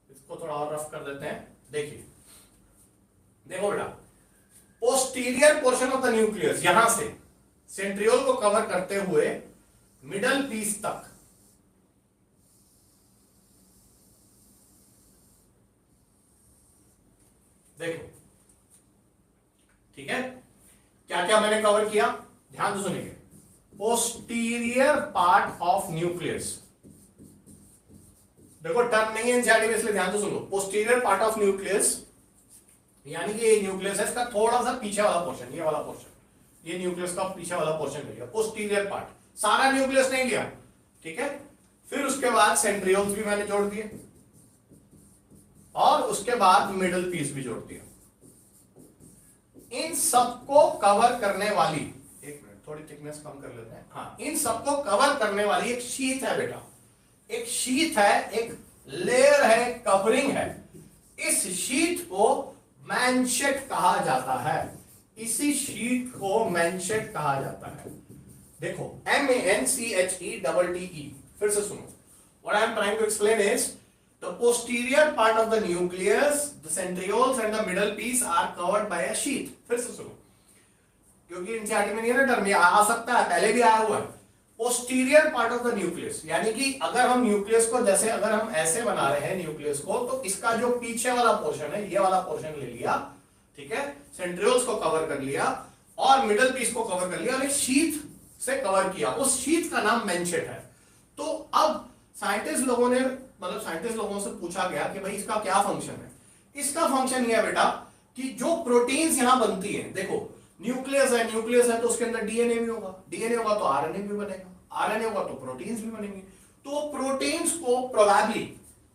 इसको थोड़ा और रफ कर देते हैं। देखिए, देखो बेटा, posterior portion of the nucleus, यहां से सेंट्रियोल को कवर करते हुए मिडल पीस तक, देखो, ठीक है, क्या क्या मैंने कवर किया, ध्यान से सुनिए। पोस्टीरियर पार्ट ऑफ न्यूक्लियस, देखो टर्म नहीं है एनसीईआरटी में, इसलिए ध्यान से सुनो। पोस्टीरियर पार्ट ऑफ न्यूक्लियस यानी कि ये न्यूक्लियस है, इसका थोड़ा सा पीछे वाला पोर्शन, ये वाला पोर्शन, ये न्यूक्लियस का पीछे वाला पोर्शन लिया, पोस्टीरियर पार्ट, सारा न्यूक्लियस नहीं लिया, ठीक है। फिर उसके बाद सेंट्रियोल्स भी मैंने जोड़ दिए, और उसके बाद मिडल पीस भी जोड़ दिया। इन सबको कवर करने वाली, एक मिनट थोड़ी थिकनेस कम कर लेते हैं, हाँ, इन सबको कवर करने वाली एक शीट है बेटा, एक शीट है, एक लेयर है, कवरिंग है। इस शीट को मैनशेट कहा जाता है, इसी शीट को मैनशेट कहा जाता है। देखो MANCHETTE, फिर से सुनो। What I am trying to explain is the posterior part of the nucleus, the centrioles and the middle piece are covered by a sheath। फिर से सुनो, क्योंकि एनसीईआरटी में नहीं है ना टर्म, ये आ सकता है, पहले भी आया हुआ है। Posterior part of the nucleus, यानी कि अगर हम न्यूक्लियस को, जैसे अगर हम ऐसे बना रहे हैं न्यूक्लियस को, तो इसका जो पीछे वाला पोर्शन है, ये वाला पोर्शन ले लिया, ठीक है, सेंट्रियोल्स को कवर कर लिया और मिडल पीस को कवर कर लिया और एक शीट से कवर किया, उस शीट का नाम मैनशेट है। तो अब साइंटिस्ट लोगों ने, मतलब साइंटिस्ट लोगों से पूछा गया कि भाई इसका क्या फंक्शन है। इसका फंक्शन ये है बेटा कि जो प्रोटीन्स यहां बनती है, देखो न्यूक्लियस है तो उसके अंदर डीएनए भी होगा, डीएनए होगा तो आरएनए भी बनेगा, आरएनए होगा तो प्रोटीन्स भी बनेंगे। तो प्रोटीन्स को प्रोबेबली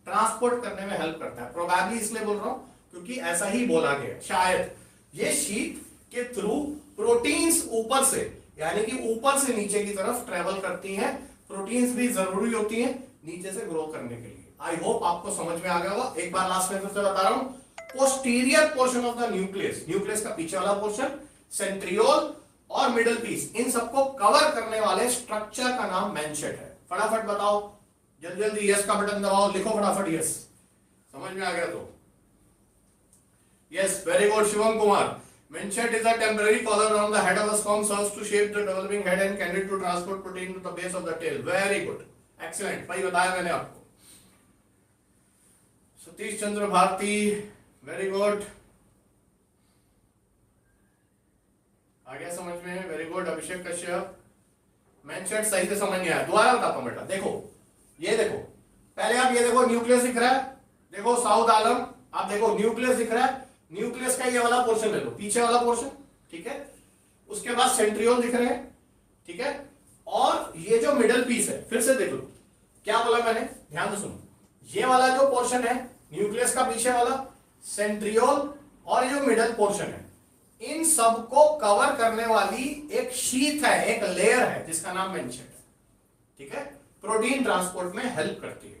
ट्रांसपोर्ट करने में हेल्प करता है। प्रोबेबली इसलिए बोल रहा हूं क्योंकि ऐसा ही बोला गया, शायद ये शीट के थ्रू प्रोटीन्स ऊपर से, यानी कि ऊपर से नीचे की तरफ ट्रेवल करती हैं। प्रोटीन्स भी जरूरी होती हैं नीचे से ग्रो करने के लिए। आई होप आपको समझ में आ गया होगा। एक बार लास्ट में फिर से बता रहा हूं, posterior portion of the nucleus, nucleus का पीछे वाला पोर्शन, सेंट्रियोल और मिडल पीस, इन सबको कवर करने वाले स्ट्रक्चर का नाम मैनशेट है। फटाफट बताओ, जल्दी जल्दी यस का बटन दबाओ, लिखो फटाफट यस। समझ में आ गया तो yes, very good Shivam Kumar. Manchet is a temporary collar around the head of the sperm, serves to shape the developing head and candid to transport protein to the base of the tail. Very good, excellent, भाई बताया मैंने आपको। सतीश चंद्र भारती, वेरी गुड, आ गया समझ में, वेरी गुड। अभिषेक कश्यप, मैनशेट सही से समझ नहीं आया, दोबारा बताता हूं बेटा। देखो ये देखो, पहले आप ये देखो न्यूक्लियस दिख रहा है, देखो साउथ आलम, आप देखो न्यूक्लियस दिख रहा है, न्यूक्लियस का ये वाला पोर्शन ले लो, पीछे वाला पोर्शन, ठीक है। उसके बाद सेंट्रियोल दिख रहे हैं, ठीक है। और ये जो मिडल पीस है, फिर से देख लो क्या बोला मैंने, ध्यान से सुनो। ये वाला जो पोर्शन है न्यूक्लियस का पीछे वाला, सेंट्रियोल और ये जो मिडल पोर्शन है, इन सबको कवर करने वाली एक शीथ है, एक लेयर है जिसका नाम मैनशेट है, ठीक है। प्रोटीन ट्रांसपोर्ट में हेल्प करती है।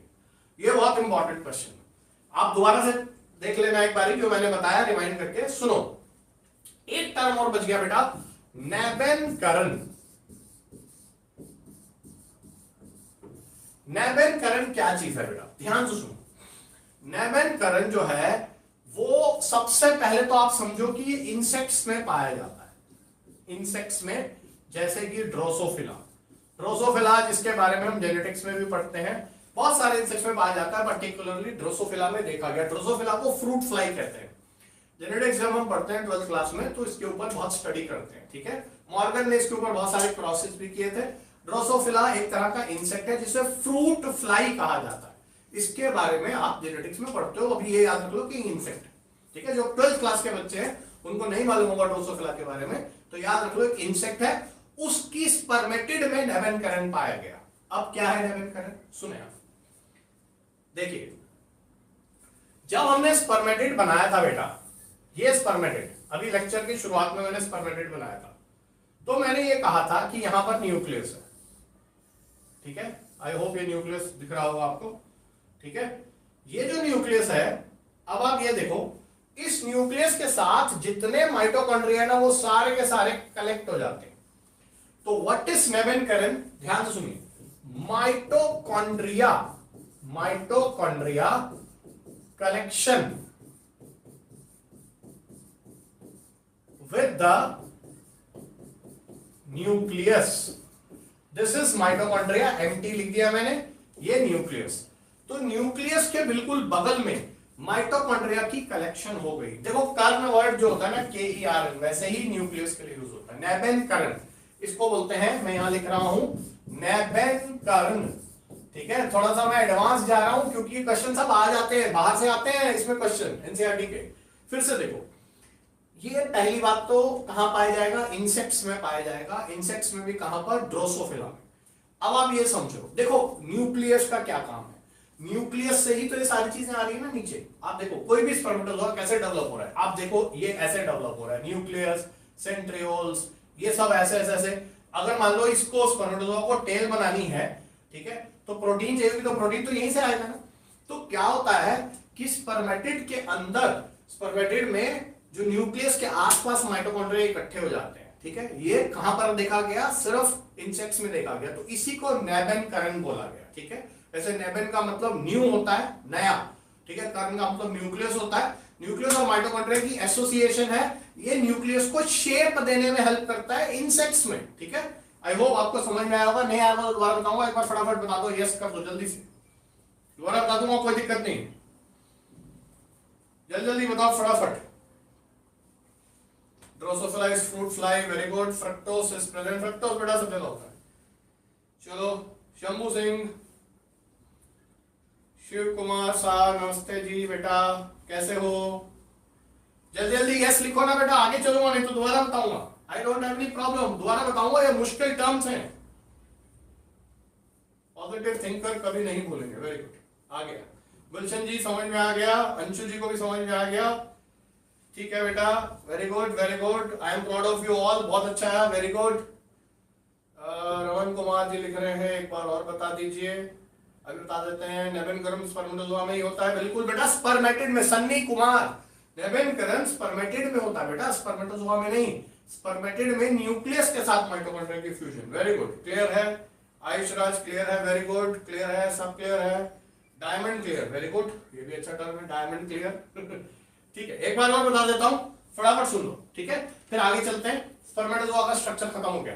ये बहुत इंपॉर्टेंट क्वेश्चन है, आप दोबारा से देख लेना एक बारी, जो मैंने बताया रिमाइंड करके सुनो। एक टर्म और बच गया बेटा, नेबेनकरण। नेबेनकरण क्या चीज है बेटा, ध्यान से सुनो। नेबेनकरण जो है वो सबसे पहले तो आप समझो कि ये इंसेक्ट्स में पाया जाता है। इंसेक्ट्स में जैसे कि ड्रोसोफिला, ड्रोसोफिला जिसके बारे में हम जेनेटिक्स में भी पढ़ते हैं, बहुत सारे इंसेक्ट्स में पाया जाता है, पर्टिकुलरली ड्रोसोफिला में देखा गया। ड्रोसोफिला को फ्रूट फ्लाई कहते हैं। जेनेटिक्स जब हम पढ़ते हैं 12th क्लास में तो इसके ऊपर बहुत स्टडी करते हैं, ठीक है। मॉर्गन ने इसके ऊपर बहुत सारे क्रॉसेस भी किए थे। ड्रोसोफिला एक तरह का इंसेक्ट है जिसे फ्रूट फ्लाई कहा जाता है। इसके बारे में आप जेनेटिक्स में पढ़ते हो, अभी ये याद रख लो कि इंसेक्ट है, ठीक है। जो 12th क्लास के बच्चे हैं उनको नहीं मालूम होगा ड्रोसोफिला के बारे में, तो याद रख लो एक इंसेक्ट है, उसकी स्पर्मेटिड में नेबेनकरण पाया गया। अब क्या है नेबेनकरण, सुने आप, देखिए जब हमने स्पर्मेटिड बनाया था बेटा, ये स्पर्मेटिड, अभी लेक्चर की शुरुआत में मैंने स्पर्मेटिड बनाया था, तो मैंने ये कहा था कि यहां पर न्यूक्लियस है, ठीक है। आई होप ये न्यूक्लियस दिख रहा होगा आपको, ठीक है। ये जो न्यूक्लियस है, अब आप ये देखो, इस न्यूक्लियस के साथ जितने माइटोकॉन्ड्रिया ना वो सारे के सारे कलेक्ट हो जाते हैं। तो व्हाट इज नेबेनकरण, ध्यान से सुनिए। Mitochondria, mitochondria collection with the nucleus, this is mitochondria, empty लिख दिया मैंने, ये न्यूक्लियस। तो न्यूक्लियस के बिल्कुल बगल में माइटोकॉन्ड्रिया की कलेक्शन हो गई। देखो कर्ण वर्ड जो होता है ना, KERN, वैसे ही न्यूक्लियस के लिए यूज होता है। नेबेनकरण इसको बोलते हैं, मैं यहां लिख रहा हूं नेबेनकरण, ठीक है। थोड़ा सा मैं एडवांस जा रहा हूं क्योंकि क्वेश्चन सब आ जाते हैं, बाहर से आते हैं इसमें क्वेश्चन एनसीईआरटी के। फिर से देखो, ये पहली बात तो कहां पाया जाएगा, इंसेक्ट्स में पाया जाएगा। इंसेक्ट्स में भी कहां पर, ड्रोसोफिला में। अब आप ये समझो, देखो न्यूक्लियस का क्या काम है, न्यूक्लियस से ही तो ये सारी चीजें आ रही है ना नीचे। आप देखो कोई भी स्पर्मेटोजोआ कैसे डेवलप हो रहा है, आप देखो ये ऐसे डेवलप हो रहा है, न्यूक्लियस, सेंट्रियोल्स, ये सब ऐसे ऐसे ऐसे। अगर मान लो इसको स्पर्मेटोजोआ को टेल बनानी है, ठीक है, तो प्रोटीन चाहिए, तो प्रोटीन तो यहीं से आएगा ना। तो क्या होता है कि स्पर्मेटिड के अंदर, स्पर्मेटिड में जो न्यूक्लियस के आसपास माइटोकॉन्ड्रिया इकट्ठे हो जाते हैं, ठीक है। ये कहां पर देखा गया, सिर्फ इंसेक्ट्स में देखा गया, तो इसी को नेबेनकरण बोला गया, ठीक है। वैसे नेबेन का मतलब न्यू होता है, नया, ठीक है। कर्ण का मतलब न्यूक्लियस होता है। न्यूक्लियस और माइटोकॉन्ड्रिया की एसोसिएशन है, ये न्यूक्लियस को शेप देने में हेल्प करता है इंसेक्ट्स में, ठीक है। आई होप आपको समझ में आया होगा, नहीं आया होगा तो दोबारा बताऊंगा, एक बार फटाफट बता दो, यस कर दो जल्दी से, दोबारा बता दूंगा, कोई दिक्कत नहीं, जल्दी जल्दी बताओ फटाफट। Drosophila is fruit fly, very good. Fructose is present, fructose बेटा सब जगह होता है। चलो शंभू सिंह, शिव कुमार साहब, नमस्ते जी बेटा, कैसे हो, जल्दी जल्दी यस लिखो ना बेटा, आगे चलूंगा नहीं तो दोबारा बताऊंगा। I don't have any problem, दोबारा बताऊंगा, ये मुश्किल टर्म्स हैं पॉजिटिव थिंकर कभी नहीं भूलेंगे। वेरी गुड, आ गया। गुलशन जी समझ में आ गया, अंशु जी को भी समझ में आ गया। ठीक है बेटा, very good very good, I am proud of you all, बहुत अच्छा है, वेरी गुड। रमन कुमार जी लिख रहे हैं, एक बार और बता दीजिए। अभी बता देते हैं, नेबेनकरम स्पर्मेटोजोआ में ही होता है, बिल्कुल बेटा, स्पर्मेटिड में। सन्नी कुमार, नेबेनकरम स्पर्मेटिड में होता है बेटा, स्पर्मेटोजोआ में नहीं। स्पर्मेटिड में न्यूक्लियस के साथ माइटोकॉन्ड्रिया की फ्यूजन। वेरी गुड, क्लियर है। आयुष राज क्लियर है, वेरी गुड, क्लियर है, सब क्लियर है। डायमंड क्लियर, वेरी गुड, ये भी अच्छा टर्म है, डायमंड क्लियर। ठीक है, एक बार और बता देता हूं, फटाफट सुन लो, ठीक है, फिर आगे चलते हैं। स्पर्मेटोजोआ का स्ट्रक्चर खत्म हो गया।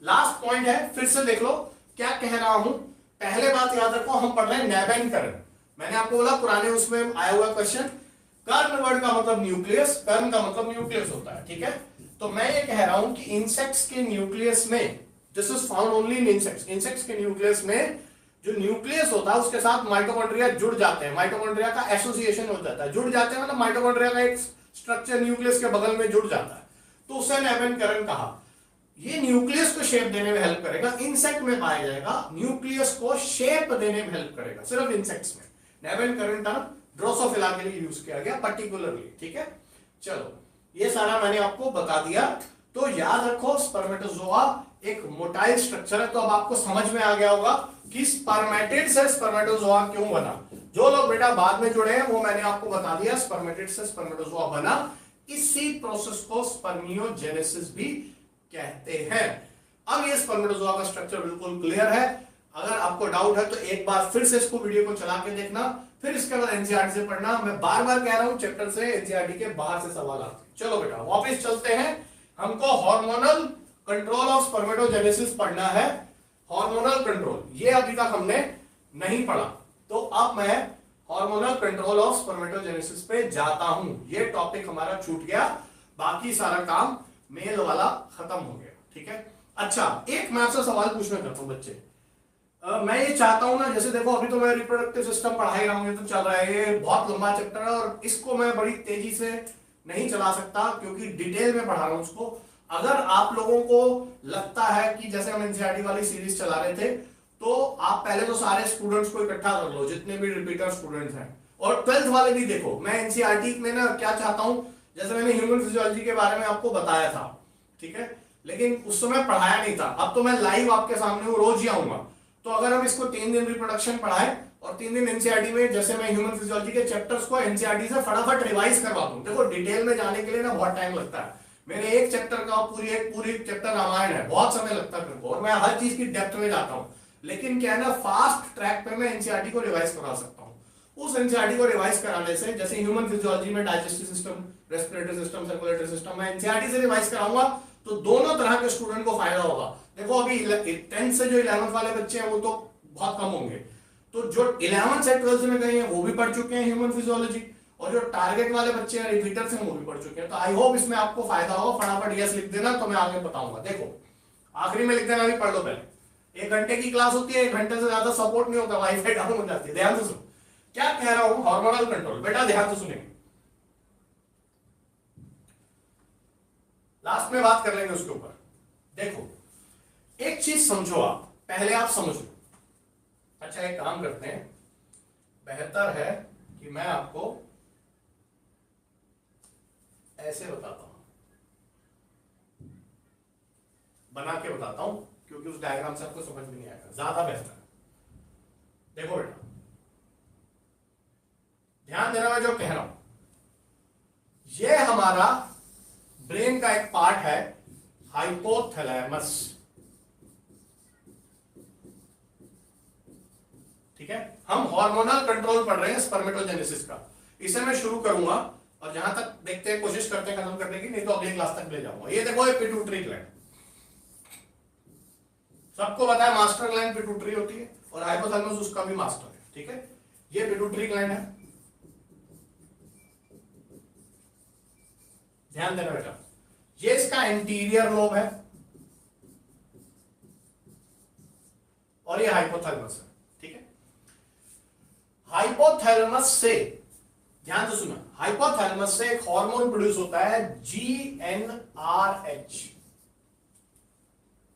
लास्ट पॉइंट है, फिर से देख लो क्या कह रहा हूं। पहले बात याद रखो, हम पढ़ रहे हैं नेबेनकरन। मैंने आपको बोला पुराने उसमें आया हुआ क्वेश्चन, कर्ण वर्ड का मतलब न्यूक्लियस, कर्ण का मतलब न्यूक्लियस होता है, ठीक है। तो मैं ये कह रहा हूं कि इंसेक्ट्स के न्यूक्लियस में, this is found only in insects, insects के न्यूक्लियस में जो न्यूक्लियस होता है उसके साथ माइटोकॉन्ड्रिया जुड़ जाते हैं, माइटोकॉन्ड्रिया का एसोसिएशन हो जाता है। जुड़ जाते हैं मतलब माइटोकॉन्ड्रिया का एक स्ट्रक्चर न्यूक्लियस के बगल में जुड़ जाता है, तो उसे नेबेनकरन कहा। ये न्यूक्लियस को शेप देने में हेल्प करेगा, इंसेक्ट में पाया जाएगा, न्यूक्लियस को शेप देने में हेल्प करेगा, सिर्फ इंसेक्ट्स में। नेबेनकरन टर्म ड्रोसोफिला के लिए यूज किया गया पर्टिकुलरली, ठीक है। चलो, ये सारा मैंने आपको बता दिया। तो याद रखो, स्पर्मेटोजोआ एक मोटाइल स्ट्रक्चर है। तो अब आपको समझ में आ गया होगा कि स्पर्मेटिड से स्पर्मेटोजोआ क्यों बना। जो लोग बेटा बाद में जुड़े हैं वो मैंने आपको बता दिया, स्पर्मेटिड से स्पर्मेटोजोआ बना। इसी प्रोसेस को स्पर्मियोजेनेसिस भी कहते हैं। अब ये स्पर्मेटोजोआ का स्ट्रक्चर बिल्कुल क्लियर है। अगर आपको डाउट है तो एक बार फिर से इसको वीडियो को चला के देखना, फिर इसके बाद एनसीईआरटी से पढ़ना। मैं बार बार कह रहा हूं, चैप्टर से एनसीईआरटी के बाहर से सवाल आते हैं। चलो बेटा वापस चलते हैं, हमको हार्मोनल कंट्रोल ऑफ स्पर्मेटोजेनेसिस पढ़ना है। हार्मोनल कंट्रोल ये अभी तक हमने नहीं पढ़ा, तो अब मैं हार्मोनल कंट्रोल ऑफ स्पर्मेटोजेनेसिस पे जाता हूं। ये टॉपिक हमारा छूट गया, बाकी सारा काम मेल वाला खत्म हो गया, ठीक है। अच्छा, एक मैं आपसे सवाल पूछना चाहता हूं बच्चे। मैं ये चाहता हूं ना, जैसे देखो अभी तो मैं रिप्रोडक्टिव सिस्टम पढ़ा ही रहा हूं, ये तो चल रहा है, ये बहुत लंबा चैप्टर है और इसको मैं बड़ी तेजी से नहीं चला सकता क्योंकि डिटेल में पढ़ा रहा हूं उसको। अगर आप लोगों को लगता है कि जैसे हम एनसीईआरटी वाली सीरीज चला रहे थे, तो आप पहले तो सारे स्टूडेंट्स को इकट्ठा कर लो, जितने भी रिपीटर स्टूडेंट्स हैं, और 12th वाले भी देखो। मैं एनसीईआरटी में ना क्या चाहता हूं, जैसे मैंने ह्यूमन फिजियोलॉजी के बारे में आपको बताया था, ठीक है, लेकिन उस समय पढ़ाया नहीं था। अब तो मैं लाइव आपके सामने रोज ही आऊंगा। तो अगर हम इसको 3 दिन रिप्रोडक्शन पढ़ाए और 3 दिन एनसीईआरटी में, जैसे मैं ह्यूमन फिजियोलॉजी के चैप्टर्स को एनसीईआरटी से फटाफट रिवाइज करवा दूं। देखो डिटेल में जाने के लिए ना बहुत टाइम लगता है। मेरे एक चैप्टर का पूरी चैप्टर रामायण है, बहुत समय लगता है मेरे को, और मैं हर चीज की डेप्थ में जाता हूं। लेकिन क्या है ना, फास्ट ट्रैक पे मैं एनसीईआरटी को रिवाइज करा सकता हूं। उस एनसीईआरटी को रिवाइज कराने से, जैसे ह्यूमन फिजियोलॉजी में digestive system, respiratory system, circulatory system, मैं एनसीईआरटी से रिवाइज कराऊंगा तो दोनों तरह के स्टूडेंट को फायदा होगा। देखो अभी 10th से जो 11th वाले बच्चे हैं वो तो बहुत कम होंगे, तो जो 11th से 12th में गए हैं वो भी पढ़ चुके हैं ह्यूमन फिजियोलॉजी, और जो टारगेट वाले बच्चे हैं, रिपीटर्स हैं, वो भी पढ़ चुके हैं। तो आई होप इसमें आपको फायदा हो। फटाफट यस लिख देना, तो मैं आगे बताऊंगा। देखो आखिरी में लिख देना, भी पढ़ लो पहले। 1 घंटे की क्लास होती है, 1 घंटे से ज्यादा सपोर्ट नहीं होता, वाईफाई डाउन हो जाती है। ध्यान से सुनो क्या कह रहा हूं, हार्मोनल कंट्रोल। बेटा ध्यान से सुनेंगे, लास्ट में बात कर लेंगे उसके ऊपर। देखो एक चीज समझो, आप पहले आप समझ लो। अच्छा एक काम करते हैं, बेहतर है कि मैं आपको ऐसे बताता हूं, बना के बताता हूं, क्योंकि उस डायग्राम से आपको समझ में नहीं आएगा, ज्यादा बेहतर है। देखो बेटा ध्यान देना, मैं जो कह रहा हूं, ये हमारा ब्रेन का एक पार्ट है, हाइपोथैलेमस, ठीक है। हम हार्मोनल कंट्रोल पढ़ रहे हैं स्पर्मेटोजेनेसिस का। इसे मैं शुरू करूंगा और जहां तक देखते हैं, कोशिश करते हैं खत्म करने की, नहीं तो अगली क्लास तक ले जाऊंगा। ये देखो, ये पिट्यूटरी ग्लैंड, सबको पता है मास्टर ग्लैंड पिट्यूटरी होती है और हाइपोथैलेमस उसका भी मास्टर है, ठीक है। ये पिट्यूटरी ग्लैंड है, ध्यान देना बेटा। ये इसका एंटीरियर लोब है और ये हाइपोथैलेमस है, ठीक है। हाइपोथैलेमस से, ध्यान से सुना, हाइपोथैलेमस से एक हार्मोन प्रोड्यूस होता है GnRH।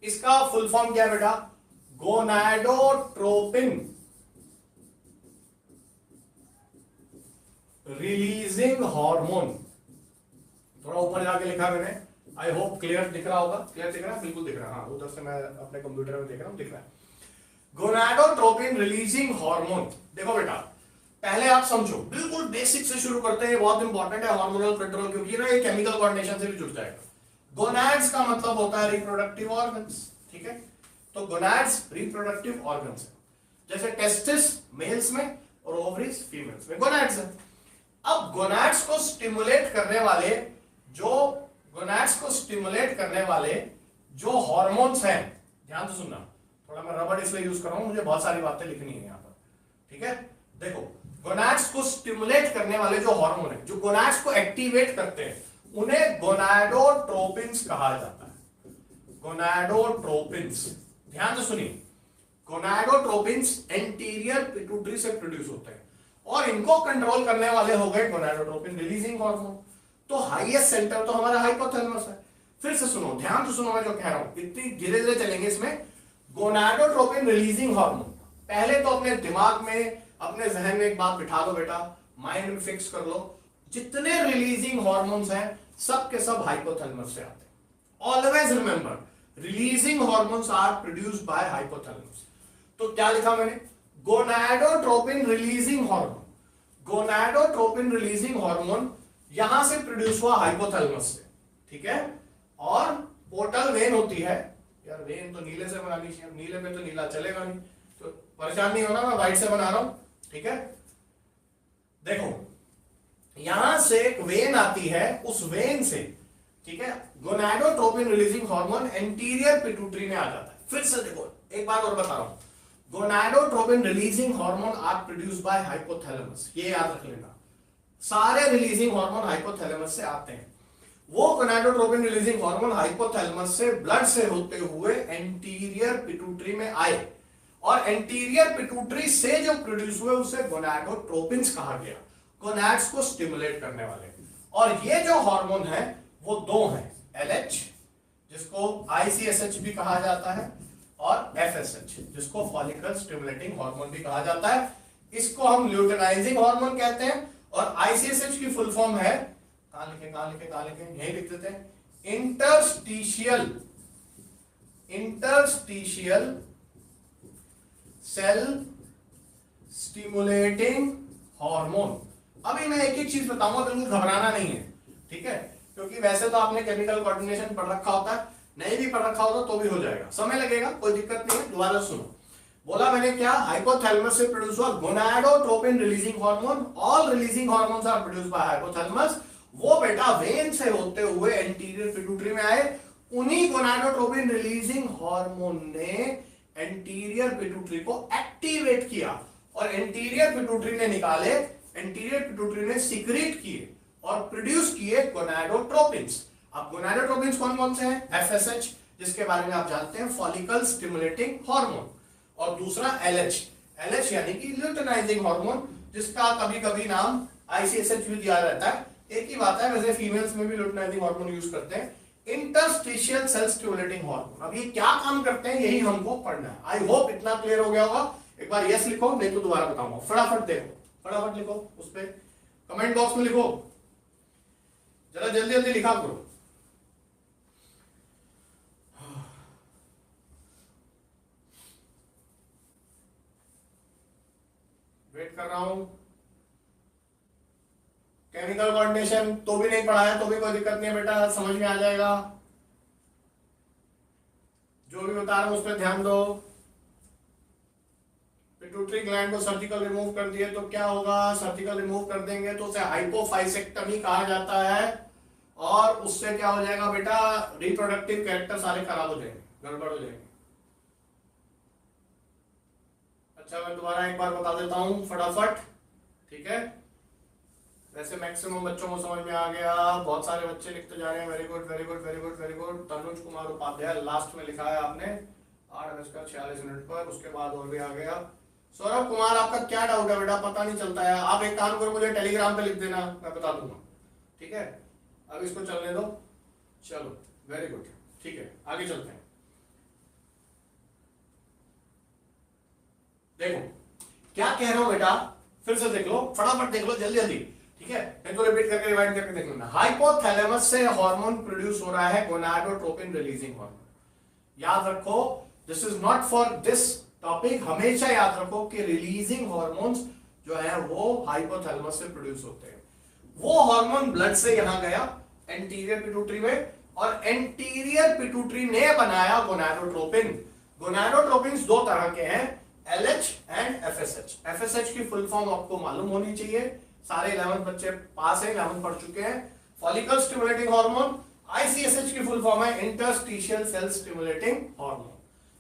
इसका फुल फॉर्म क्या है बेटा? गोनाडोट्रोपिन रिलीजिंग हार्मोन, थोड़ा ऊपर जाके लिखा मैंने, आई होप क्लियर दिख रहा होगा। क्लियर दिख रहा है? बिल्कुल दिख रहा है, हाँ उधर से मैं अपने कंप्यूटर में देख रहा हूं, दिख रहा है। Gonadotropin releasing hormone. देखो बेटा, पहले आप समझो, बिल्कुल बेसिक से शुरू करते हैं, बहुत इंपॉर्टेंट है हार्मोनल कंट्रोल, क्योंकि ना ये केमिकल कोऑर्डिनेशन से भी जुड़ जाएगा। गोनाड्स का मतलब होता है रिप्रोडक्टिव ऑर्गन्स, ठीक है? तो गोनाड्स रिप्रोडक्टिव ऑर्गन्स है, जैसे टेस्टिस मेल्स में और ओवरीज फीमेल्स में गोनाड्स है। अब गोनाड्स को स्टिमुलेट करने वाले जो हार्मोन्स हैं, ध्यान से सुनना, थोड़ा मैं रबड़ इसलिए यूज कर रहा हूं, मुझे बहुत सारी बातें लिखनी है यहां पर, ठीक है? देखो, गोनाड्स को स्टिमुलेट करने वाले जो हार्मोन है, जो गोनाड्स को एक्टिवेट करते हैं, उन्हें गोनाडोट्रोपिन्स कहा जाता है। गोनाडोट्रोपिन्स, ध्यान से सुनिए, गोनाडोट्रोपिन्स एंटीरियर पिट्यूटरी से प्रोड्यूस होते हैं और इनको कंट्रोल करने वाले हो गए गोनाडोट्रोपिन रिलीजिंग हार्मोन। तो हाईएस्ट सेंटर तो हमारा हाइपोथैलेमस है। फिर से सुनो, ध्यान से सुनो मैं जो कह रहा हूं, इतनी धीरे धीरे चलेंगे इसमें। गोनाडोट्रोपिन रिलीजिंग हार्मोन, पहले तो अपने दिमाग में, अपने जहन में एक बात बिठा दो बेटा, माइंड में फिक्स कर लो, जितने रिलीजिंग हार्मोन्स हैं सब के सब हाइपोथैलेमस से आते हैं। Always remember, releasing hormones are produced by hypothalamus. तो क्या लिखा मैंने? Gonadotropin releasing hormone. Gonadotropin releasing hormone यहां से प्रोड्यूस हुआ हाइपोथैलेमस से, ठीक है? और पोर्टल वेन होती है, यार वेन तो नीले से बनानी चाहिए, नीले में तो नीला चलेगा नहीं, तो परेशान नहीं होना, मैं व्हाइट से बना रहा हूं, ठीक है? देखो, यहां से एक वेन आती है, उस वेन से, ठीक है, gonadotropin releasing hormone anterior pituitary में आ जाता है। फिर से देखो, एक बार और बता रहा हूं, gonadotropin releasing hormone are produced by hypothalamus, ये याद रख लेना, सारे रिलीजिंग हार्मोन हाइपोथैलेमस से आते हैं। वो गोनाडोट्रोपिन रिलीजिंग हार्मोन हाइपोथैलेमस से ब्लड से होते हुए एंटीरियर पिट्यूटरी में आए, और एंटीरियर पिट्यूटरी से जो प्रोड्यूस हुए उसे गोनाडोट्रोपिन्स कहा गया, गोनाड्स को स्टिमुलेट करने वाले। और ये जो हार्मोन है वो दो हैं, LH जिसको ICSH भी कहा जाता है, और FSH जिसको फॉलिकल स्टिमुलेटिंग हार्मोन भी कहा जाता है। इसको हम ल्यूटेनाइजिंग हार्मोन कहते हैं, और ICSH की फुल फॉर्म है, कहां लिखे, यही लिख देते हैं, इंटरस्टिशियल सेल स्टिमुलेटिंग हार्मोन। अभी मैं एक एक चीज बताऊंगा, बिल्कुल घबराना नहीं है, ठीक है? क्योंकि वैसे तो आपने केमिकल कोऑर्डिनेशन पढ़ रखा होता है, नहीं भी पढ़ रखा होता तो भी हो जाएगा, समय लगेगा, कोई दिक्कत नहीं है। दोबारा सुनो, बोला मैंने क्या? हाइपोथैलेमस से प्रोड्यूस हुआ gonadotropin releasing hormone, all releasing hormones are produced by hypothalamus. वो बेटा वेन से होते हुए एंटीरियर पिट्यूटरी में आए, उन्हीं गोनाडोट्रोपिन रिलीजिंग हार्मोन ने एंटीरियर पिट्यूटरी को एक्टिवेट किया, और एंटीरियर पिट्यूटरी ने निकाले, एंटीरियर पिट्यूटरी ने सीक्रेट किए और प्रोड्यूस किए गोनाडोट्रोपिन्स। अब गोनाडोट्रोपिन्स कौन कौन से हैं? FSH जिसके बारे में आप जानते हैं, फॉलिकल स्टिमुलेटिंग हार्मोन, और दूसरा LH यानी कि ल्यूटेनाइजिंग हार्मोन, जिसका कभी कभी नाम ICSH भी दिया रहता है, एक ही बात है, वैसे फीमेल्स में भी ल्यूटेनाइजिंग हार्मोन यूज करते हैं। इंटरस्टिशियल सेल स्टिमुलेटिंग हार्मोन, अब ये क्या काम करते हैं यही हमको पढ़ना है। आई होप इतना क्लियर हो गया होगा। एक बार यस लिखो, नहीं तो दोबारा बताऊंगा, फटाफट देखो, फटाफट लिखो, उस पर कमेंट बॉक्स में लिखो, जरा जल्दी जल्दी लिखा करो। वेट कर रहा हूं। केमिकल कोऑर्डिनेशन तो भी नहीं पढ़ा है तो भी कोई दिक्कत नहीं है बेटा, समझ में आ जाएगा। जो भी बता रहा हूं उस पर ध्यान दो। पिट्यूटरी ग्लैंड को सर्जिकल रिमूव कर दिए तो क्या होगा? सर्जिकल रिमूव कर देंगे तो उसे हाइपोफाइसेक्टमी कहा जाता है, और उससे क्या हो जाएगा बेटा? रिप्रोडक्टिव कैरेक्टर सारे खराब हो जाएंगे, गड़बड़ हो जाएंगे। अच्छा, मैं दोबारा एक बार बता देता हूं फटाफट, ठीक है? वैसे मैक्सिमम बच्चों को समझ में आ गया, बहुत सारे बच्चे लिखते जा रहे हैं, very good very good very good very good. Tanuj Kumar Upadhyay last में लिखा है आपने 8:46 पर, उसके बाद और भी आ गया। सौरभ कुमार, आपका क्या डाउट है बेटा? पता नहीं चलता है, आप एक काम करो, मुझे टेलीग्राम पे लिख देना, मैं बता दूंगा, ठीक है? अब इसको चलने दो, चलो वेरी गुड, ठीक है, आगे चलते हैं। देखो क्या कह रहा हूं बेटा, फिर से देख लो, फटाफट देख लो, जल्दी जल्दी, ठीक है, मैं तो रिपीट करके रिवाइंड करके देख लेना। हाइपोथैलेमस से हार्मोन प्रोड्यूस हो रहा है, गोनाडोट्रोपिन रिलीजिंग हार्मोन। याद रखो, this is not for this topic, हमेशा याद रखो कि रिलीजिंग हार्मोन्स जो है वो हाइपोथैलेमस से प्रोड्यूस होते हैं। वो हार्मोन ब्लड से यहां गया एंटीरियर पिट्यूटरी में, और एंटीरियर पिट्यूटरी ने बनाया गोनाडोट्रोपिन। गोनाडोट्रोपिन दो तरह के हैं, LH एंड FSH। FSH की फुल फॉर्म आपको मालूम होनी चाहिए, सारे 11 बच्चे पास है, 11 पढ़ चुके हैं। Follicle stimulating hormone. ICSH की फुल फॉर्म है इंटरस्टिशियल सेल स्टिमुलेटिंग हार्मोन।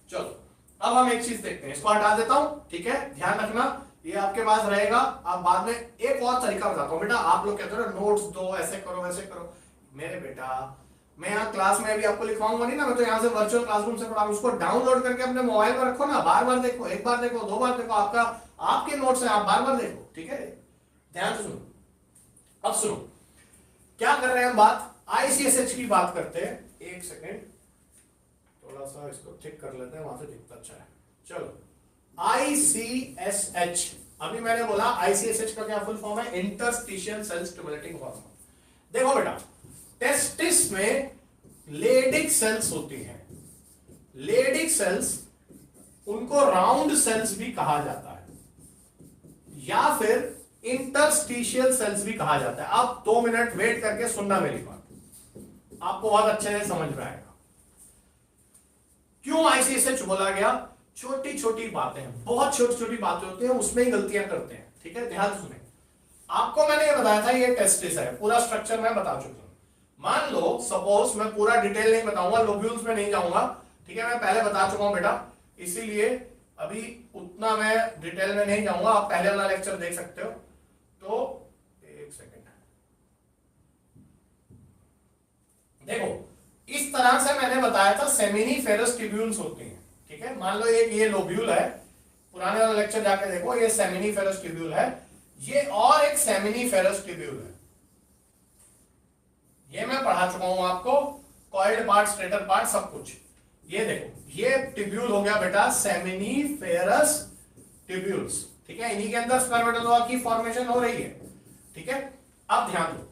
चलो अब हम एक चीज देखते हैं, इसको हटा देता हूं, ठीक है, ध्यान रखना ये आपके पास रहेगा। आप बाद में एक और तरीका बताता हूं बेटा, आप लोग कहते हो ना नोट्स दो, ऐसे करो वैसे करो, मेरे बेटा मैं यहाँ क्लास में अभी आपको लिखवाऊंगा नहीं ना, मैं तो यहाँ से वर्चुअल क्लासरूम से पढ़ा, उसको डाउनलोड करके अपने मोबाइल पर रखो ना, बार बार देखो, एक बार देखो, दो बार देखो, आपका आपके नोट्स हैं, आप बार बार देखो, ठीक है, ध्यान से सुनो। अब सुनो क्या कर रहे हैं हम, बात ICSH की बात करते हैं। एक सेकेंड, थोड़ा सा इसको ठीक कर लेते हैं, वहां से दिखता अच्छा है। चलो ICSH, अभी मैंने बोला ICSH का क्या फुल फॉर्म है, इंटरस्टिशियल सेल स्टिमुलेटिंग हार्मोन। देखो बेटा, टेस्टिस में लेडिक सेल्स होती हैं, लेडिक सेल्स, उनको राउंड सेल्स भी कहा जाता है, या फिर इंटरस्टिशियल सेल्स भी कहा जाता है। आप 2 मिनट वेट करके सुनना मेरी बात, आपको बहुत अच्छे से समझ में आएगा क्यों ICSH बोला गया। छोटी छोटी बातें, बहुत छोटी छोटी बातें होती हैं, उसमें ही गलतियां करते हैं, ठीक है, ध्यान सुने। आपको मैंने ये बताया था ये टेस्टिस है, पूरा स्ट्रक्चर मैं बता चुका हूं। मान लो सपोज, मैं पूरा डिटेल नहीं बताऊंगा, लोब्यूल्स में नहीं जाऊंगा, ठीक है, मैं पहले बता चुका हूं बेटा, इसीलिए अभी उतना मैं डिटेल में नहीं जाऊंगा, आप पहले वाला लेक्चर देख सकते हो। तो एक सेकेंड देखो, इस तरह से मैंने बताया था सेमिनिफेरस ट्यूब्यूल्स होते हैं, ठीक है, मान लो एक ये लोब्यूल है, पुराने वाला लेक्चर जाके देखो, ये सेमिनिफेरस ट्यूब्यूल है, ये और एक सेमिनिफेरस ट्यूब्यूल है, ये मैं पढ़ा चुका हूं आपको, कॉइल्ड पार्ट, स्ट्रेटर पार्ट, सब कुछ। ये देखो, ये ट्यूब्यूल हो गया बेटा सेमिनिफेरस ट्यूब्यूल्स, ठीक है, इन्हीं के अंदर स्पर्मेटोजोआ की फॉर्मेशन हो रही है, ठीक है। अब ध्यान दो,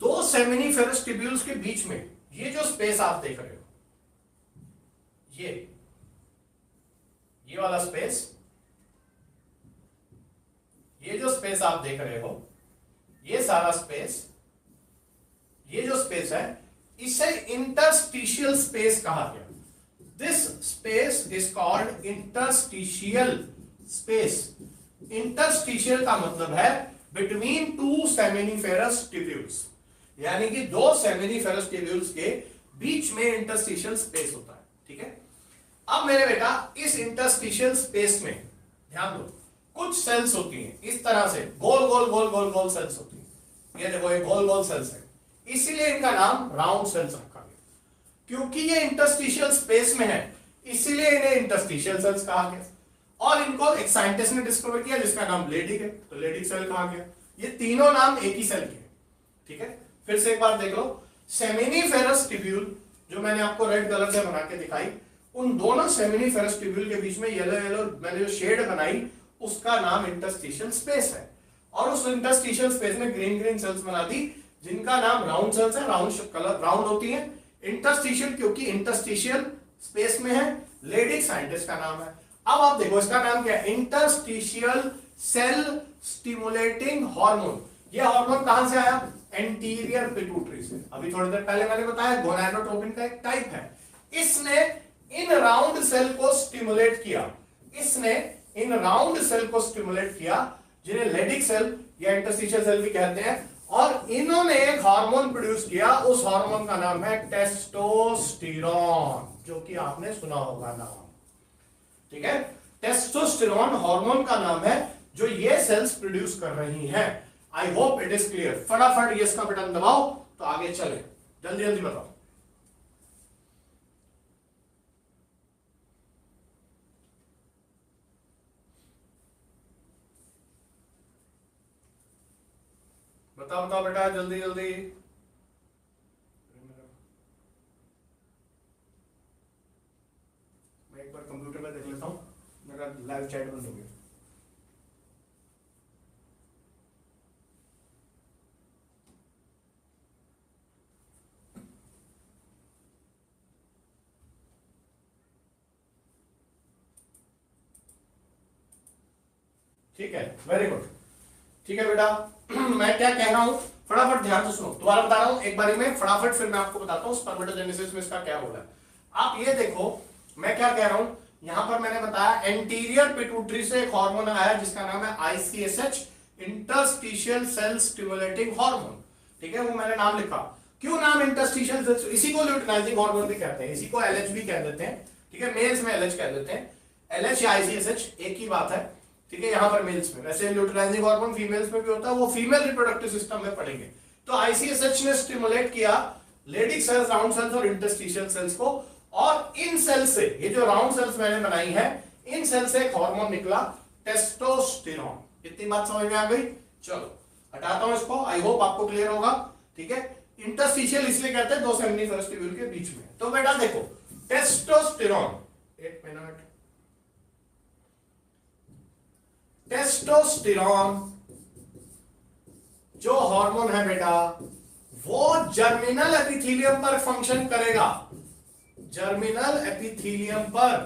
दो सेमिनिफेरस ट्यूब्यूल्स के बीच में ये जो स्पेस आप देख रहे हो, ये वाला स्पेस, ये जो स्पेस आप देख रहे हो, ये सारा स्पेस, ये जो स्पेस है, इसे इंटरस्टिशियल स्पेस कहा गया। This space is called interstitial space. Interstitial का मतलब है बिटवीन टू सेमिनिफेरस ट्यूब्यूल्स, यानी कि दो सेमिनिफेरस ट्यूब्यूल्स के बीच में इंटरस्टिशियल स्पेस होता है, ठीक है। अब मेरे बेटा, इस इंटरस्टिशियल स्पेस में ध्यान दो, कुछ सेल्स होती हैं इस तरह से, गोल गोल गोल गोल गोल सेल्स होती हैं, ये देखो, ये गोल गोल सेल्स है, इसीलिए इनका नाम राउंड सेल्स रखा गया, क्योंकि ये इंटरस्टिशियल स्पेस में है, इसीलिए इन्हें इंटरस्टिशियल सेल्स कहा गया। और इनको एक साइंटिस्ट ने डिस्कवर किया जिसका नाम लेडिक है, तो लेडिक सेल कहा गया। ये तीनों नाम एक ही सेल के, ठीक है। फिर से एक बार देख लो, सेमिनिफेरस ट्यूब्यूल जो मैंने आपको रेड कलर से बना के दिखाई, उन दोनों सेमिनिफेरस ट्यूब्यूल के बीच में येलो येलो मैंने जो शेड बनाई, उसका नाम इंटरस्टिशियल स्पेस है। और उस इंटरस्टिशियल स्पेस में ग्रीन ग्रीन सेल्स बना दी, जिनका नाम राउंड सेल्स है, राउंड कलर राउंड होती है। इंटरस्टिशियल क्योंकि इंटरस्टिशियल स्पेस में है, लेडिक साइंटिस्ट का नाम है। अब आप देखो, इसका नाम क्या है, इंटरस्टिशियल सेल स्टिमुलेटिंग हार्मोन। ये हार्मोन कहां से आया, एंटीरियर पिट्यूटरी से। अभी थोड़ी देर पहले मैंने बताया गोनाडोट्रोपिन का एक टाइप है, इसने इन राउंड सेल को स्टिमुलेट किया, इसने इन राउंड सेल को स्टिमुलेट किया, जिन्हें लेडिक सेल या इंटरस्टिशियल सेल भी कहते हैं। और इन्होंने एक हार्मोन प्रोड्यूस किया, उस हार्मोन का नाम है टेस्टोस्टेरोन, जो कि आपने सुना होगा नाम, ठीक है। टेस्टोस्टेरोन हार्मोन का नाम है जो ये सेल्स प्रोड्यूस कर रही हैं। I hope it is clear. फटाफट यस का बटन दबाओ तो आगे चले, जल्दी जल्दी बताओ। बताओ बताओ बेटा, जल्दी जल्दी। मैं एक बार कंप्यूटर में देख लेता हूं, मेरा लाइव चैट बंद हो गया। ठीक है, वेरी गुड। ठीक है बेटा, मैं क्या कह रहा हूं फटाफट ध्यान से सुनो, दोबारा बता रहा हूं एक बारी में फटाफट, फिर मैं आपको बताता हूं स्पर्मेटोजेनेसिस में इसका क्या रोल है। आप ये देखो मैं क्या कह रहा हूं, यहां पर मैंने बताया एंटीरियर पिट्यूटरी से एक हार्मोन आया जिसका नाम है आईसीएसएच, इंटरस्टिशियल सेल स्टिमुलेटिंग हार्मोन। ठीक है, वो मैंने नाम लिखा। क्यों नाम इंटरस्टिशियल सेल, इसी को ल्यूटिनाइजिंग हार्मोन भी कहते हैं, इसी को एलएच भी कह देते हैं। ठीक है, मेल्स में एलएच कह देते हैं, एलएच या आईसीएसएच एक ही बात है। ठीक है, यहां पर मेल्स में, वैसे ल्यूटिनाइजिंग हार्मोन फीमेल्स में भी होता है, वो फीमेल रिप्रोडक्टिव सिस्टम में पढ़ेंगे। तो आईसीएसएच ने स्टिमुलेट किया लेडिक सेल्स, राउंड सेल्स और इंटरस्टिशियल सेल्स को, और इन सेल से, ये जो राउंड सेल्स मैंने बनाई है, इन सेल से एक हार्मोन निकला टेस्टोस्टेरोन। इतनी बात समझ में आ गई? चलो हटाता हूं इसको, आई होप आपको क्लियर होगा। ठीक है, इंटरस्टिशियल इसलिए कहते हैं दो सेमिनिफरस ट्यूब्यूल के बीच में। तो बेटा देखो टेस्टोस्टेरोन, एक मिनट, टेस्टोस्टेरोन जो हार्मोन है बेटा, वो जर्मिनल एपिथेलियम पर फंक्शन करेगा। जर्मिनल एपिथेलियम पर,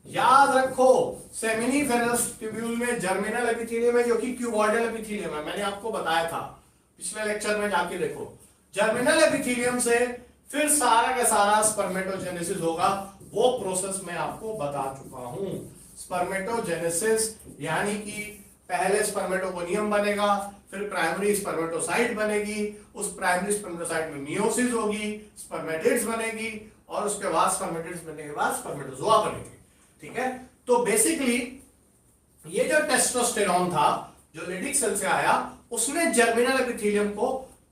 याद रखो सेमिनिफेरस ट्यूब्यूल में जर्मिनल एपिथेलियम है जो कि क्यूबॉइडल एपिथेलियम है, मैंने आपको बताया था पिछले लेक्चर में, जाके देखो। जर्मिनल एपिथेलियम से फिर सारा का सारा स्पर्मेटोजेनेसिस होगा, वो प्रोसेस मैं आपको बता चुका हूं। स्पर्मेटोजेनेसिस यानी कि पहले स्पर्मेटोगोनियम बनेगा, फिर प्राइमरी स्पर्मेटोसाइट बनेगी, उस प्राइमरी स्पर्मेटोसाइट में मियोसिस होगी, स्पर्मेटिड्स बनेगी, और उसके बाद स्पर्मेटिड्स बनने के बाद स्पर्मेटोजोआ बनेगी। ठीक है, तो बेसिकली ये जो टेस्टोस्टेरोन था जो लेडिक सेल से आया, उसने जर्मिनल एपिथेलियम को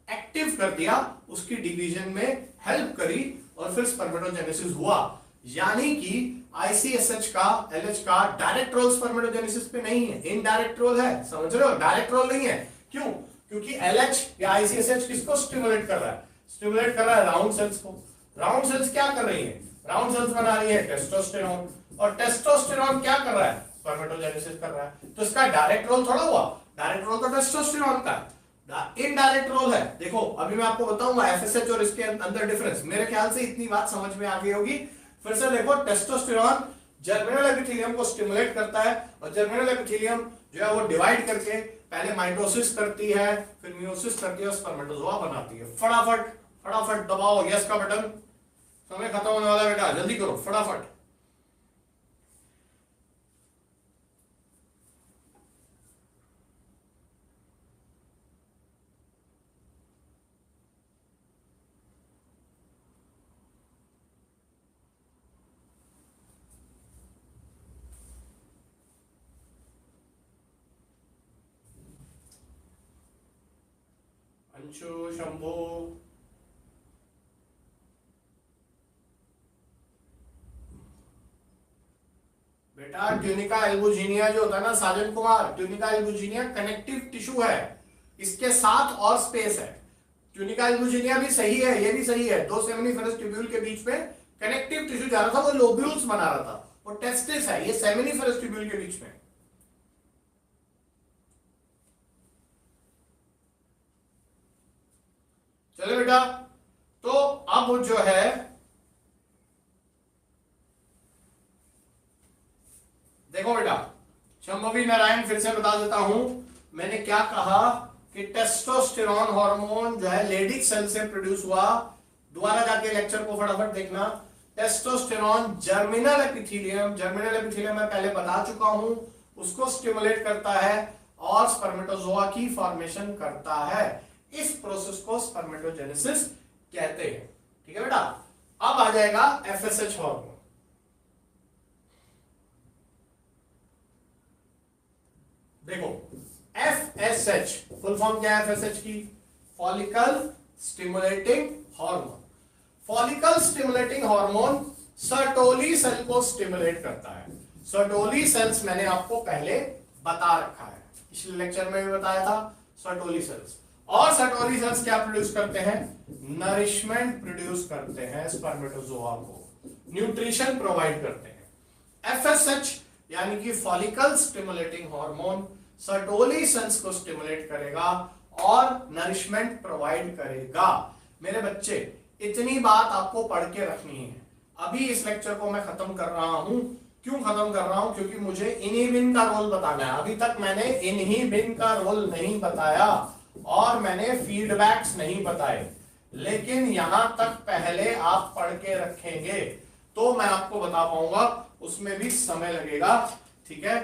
एक्टिव कर दिया, उसकी डिवीजन में हेल्प करी, और फिर स्पर्मेटोजेनेसिस हुआ। यानी कि आईसीएसएच का, एलएच का डायरेक्ट रोल स्पर्मेटोजेनेसिस पे नहीं है, इनडायरेक्ट रोल है, समझ रहे हो? डायरेक्ट रोल नहीं है। क्यों? क्योंकि एलएच या आईसीएसएच किसको स्टिमुलेट कर रहा है? स्टिमुलेट कर रहा है राउंड सेल्स को। राउंड सेल्स क्या कर रही है? राउंड सेल्स बना रही है टेस्टोस्टेरोन, और टेस्टोस्टेरोन क्या कर रहा है? स्पर्मेटोजेनेसिस कर रहा है। तो इसका डायरेक्ट रोल थोड़ा हुआ, डायरेक्ट रोल तो टेस्टोस्टेरोन का है, इनडायरेक्ट रोल है। देखो अभी मैं आपको बताऊंगा एफएसएच और इसके अंदर डिफरेंस, मेरे ख्याल से इतनी बात समझ में आ गई होगी। फिर से देखो, टेस्टोस्टेरोन जर्मिनल एपिथेलियम को स्टिमुलेट करता है, और जर्मिनल एपिथेलियम जो है वो डिवाइड करके पहले माइटोसिस करती है, फिर मियोसिस करती है, स्पर्मेटोजोआ बनाती है। फटाफट फटाफट दबाओ यस का बटन, समय खत्म होने वाला है बेटा, जल्दी करो फटाफट। अंशु, शंभू, बेटा ट्यूनिका एल्बुजिनिया जो होता है ना Sajan Kumar, tunica albuginea connective tissue है, इसके साथ और स्पेस है। ट्यूनिका एल्बुजिनिया भी सही है, ये भी सही है, दो सेमिनिफेरस ट्यूब्यूल के बीच में कनेक्टिव टिश्यू जा रहा था, वो लोब्यूल्स बना रहा था, वो टेस्टिस है, ये सेमिनिफेरस ट्यूब्यूल के बीच में। चलो बेटा, तो अब जो है देखो बेटा, शंभवी नारायण फिर से बता देता हूं, मैंने क्या कहा कि टेस्टोस्टेरोन हार्मोन जो है लेडिक सेल से प्रोड्यूस हुआ। दोबारा जाके लेक्चर को फटाफट देखना। टेस्टोस्टेरोन जर्मिनल एपिथेलियम मैं पहले बता चुका हूं, उसको स्टिमुलेट करता है और स्पर्मेटोजोआ की फॉर्मेशन करता है। इस प्रोसेस को स्पर्मेटोजेनेसिस कहते हैं। ठीक है बेटा, अब आ जाएगा एफएसएच हार्मोन। देखो एफएसएच फुल फॉर्म क्या है एफएसएच की? Follicle stimulating hormone. Follicle stimulating hormone Sertoli cell को स्टिमुलेट करता है। सर्टोली सेल्स मैंने आपको पहले बता रखा है, पिछले लेक्चर में भी बताया था। सर्टोली सेल्स, और सर्टोली सेल्स क्या प्रोड्यूस करते हैं? नरिशमेंट प्रोड्यूस करते हैं, स्पर्मेटोजोआ को न्यूट्रिशन प्रोवाइड करते हैं। एफएसएच यानी कि follicle stimulating hormone Sertoli cells को स्टिमुलेट करेगा और नरिशमेंट प्रोवाइड करेगा। मेरे बच्चे, इतनी बात आपको पढ़ के रखनी है। अभी इस लेक्चर को मैं खत्म कर रहा हूं। क्यों खत्म कर रहा हूं? क्योंकि मुझे इनहिबिन का रोल बताना है। अभी तक मैंने इनहिबिन का रोल नहीं बताया और मैंने फीडबैक्स नहीं बताए, लेकिन यहां तक पहले आप पढ़ के रखेंगे तो मैं आपको बता पाऊंगा, उसमें भी समय लगेगा। ठीक है,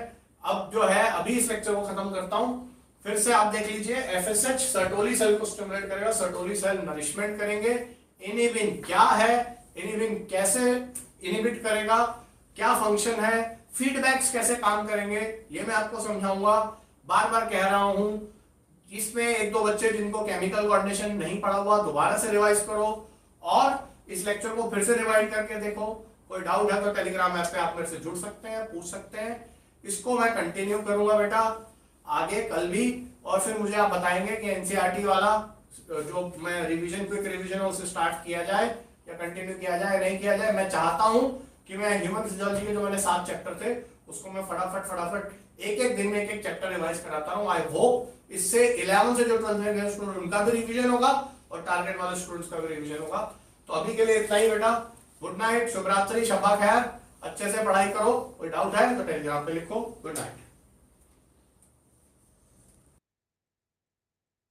अब जो है अभी इस लेक्चर को खत्म करता हूं। फिर से आप देख लीजिए, एफएसएच सर्टोली सेल को स्टिमुलेट करेगा, सर्टोली सेल नरिशमेंट करेंगे। इनहिबिन क्या है, इनहिबिन कैसे इनहिबिट करेगा, क्या फंक्शन है, फीडबैक्स कैसे काम करेंगे, ये मैं आपको समझाऊंगा। बार बार कह रहा हूं, इसमें एक दो बच्चे जिनको केमिकल कोऑर्डिनेशन नहीं पढ़ा हुआ, दोबारा से रिवाइज करो और इस लेक्चर को फिर से रिवाइज करके देखो। कोई डाउट है तो टेलीग्राम ऐप पे आप मेरे से जुड़ सकते हैं, पूछ सकते हैं। इसको मैं कंटिन्यू करूंगा बेटा आगे कल भी, और फिर मुझे आप बताएंगे कि एनसीईआरटी वाला जो मैं रिवीजन, क्विक रिवीजन है, उसे स्टार्ट किया जाए या कंटिन्यू किया जाए, नहीं किया जाए। मैं चाहता हूं कि मैं ह्यूमन फिजियोलॉजी के जो मैंने 7 चैप्टर थे उसको मैं फटाफट एक एक दिन में एक एक चैप्टर रिवाइज कराता हूं। आई होप इससे 11 से जो 12 में स्टूडेंट उनका भी रिवीजन होगा और टारगेट वाले स्टूडेंट्स का भी रिवीजन होगा। तो अभी के लिए इतना ही बेटा। गुड नाइट, शुभ रात्रि, शब्बा खैर, अच्छे से पढ़ाई करो। कोई डाउट है तो टेलीग्राम पे लिखो। Good night.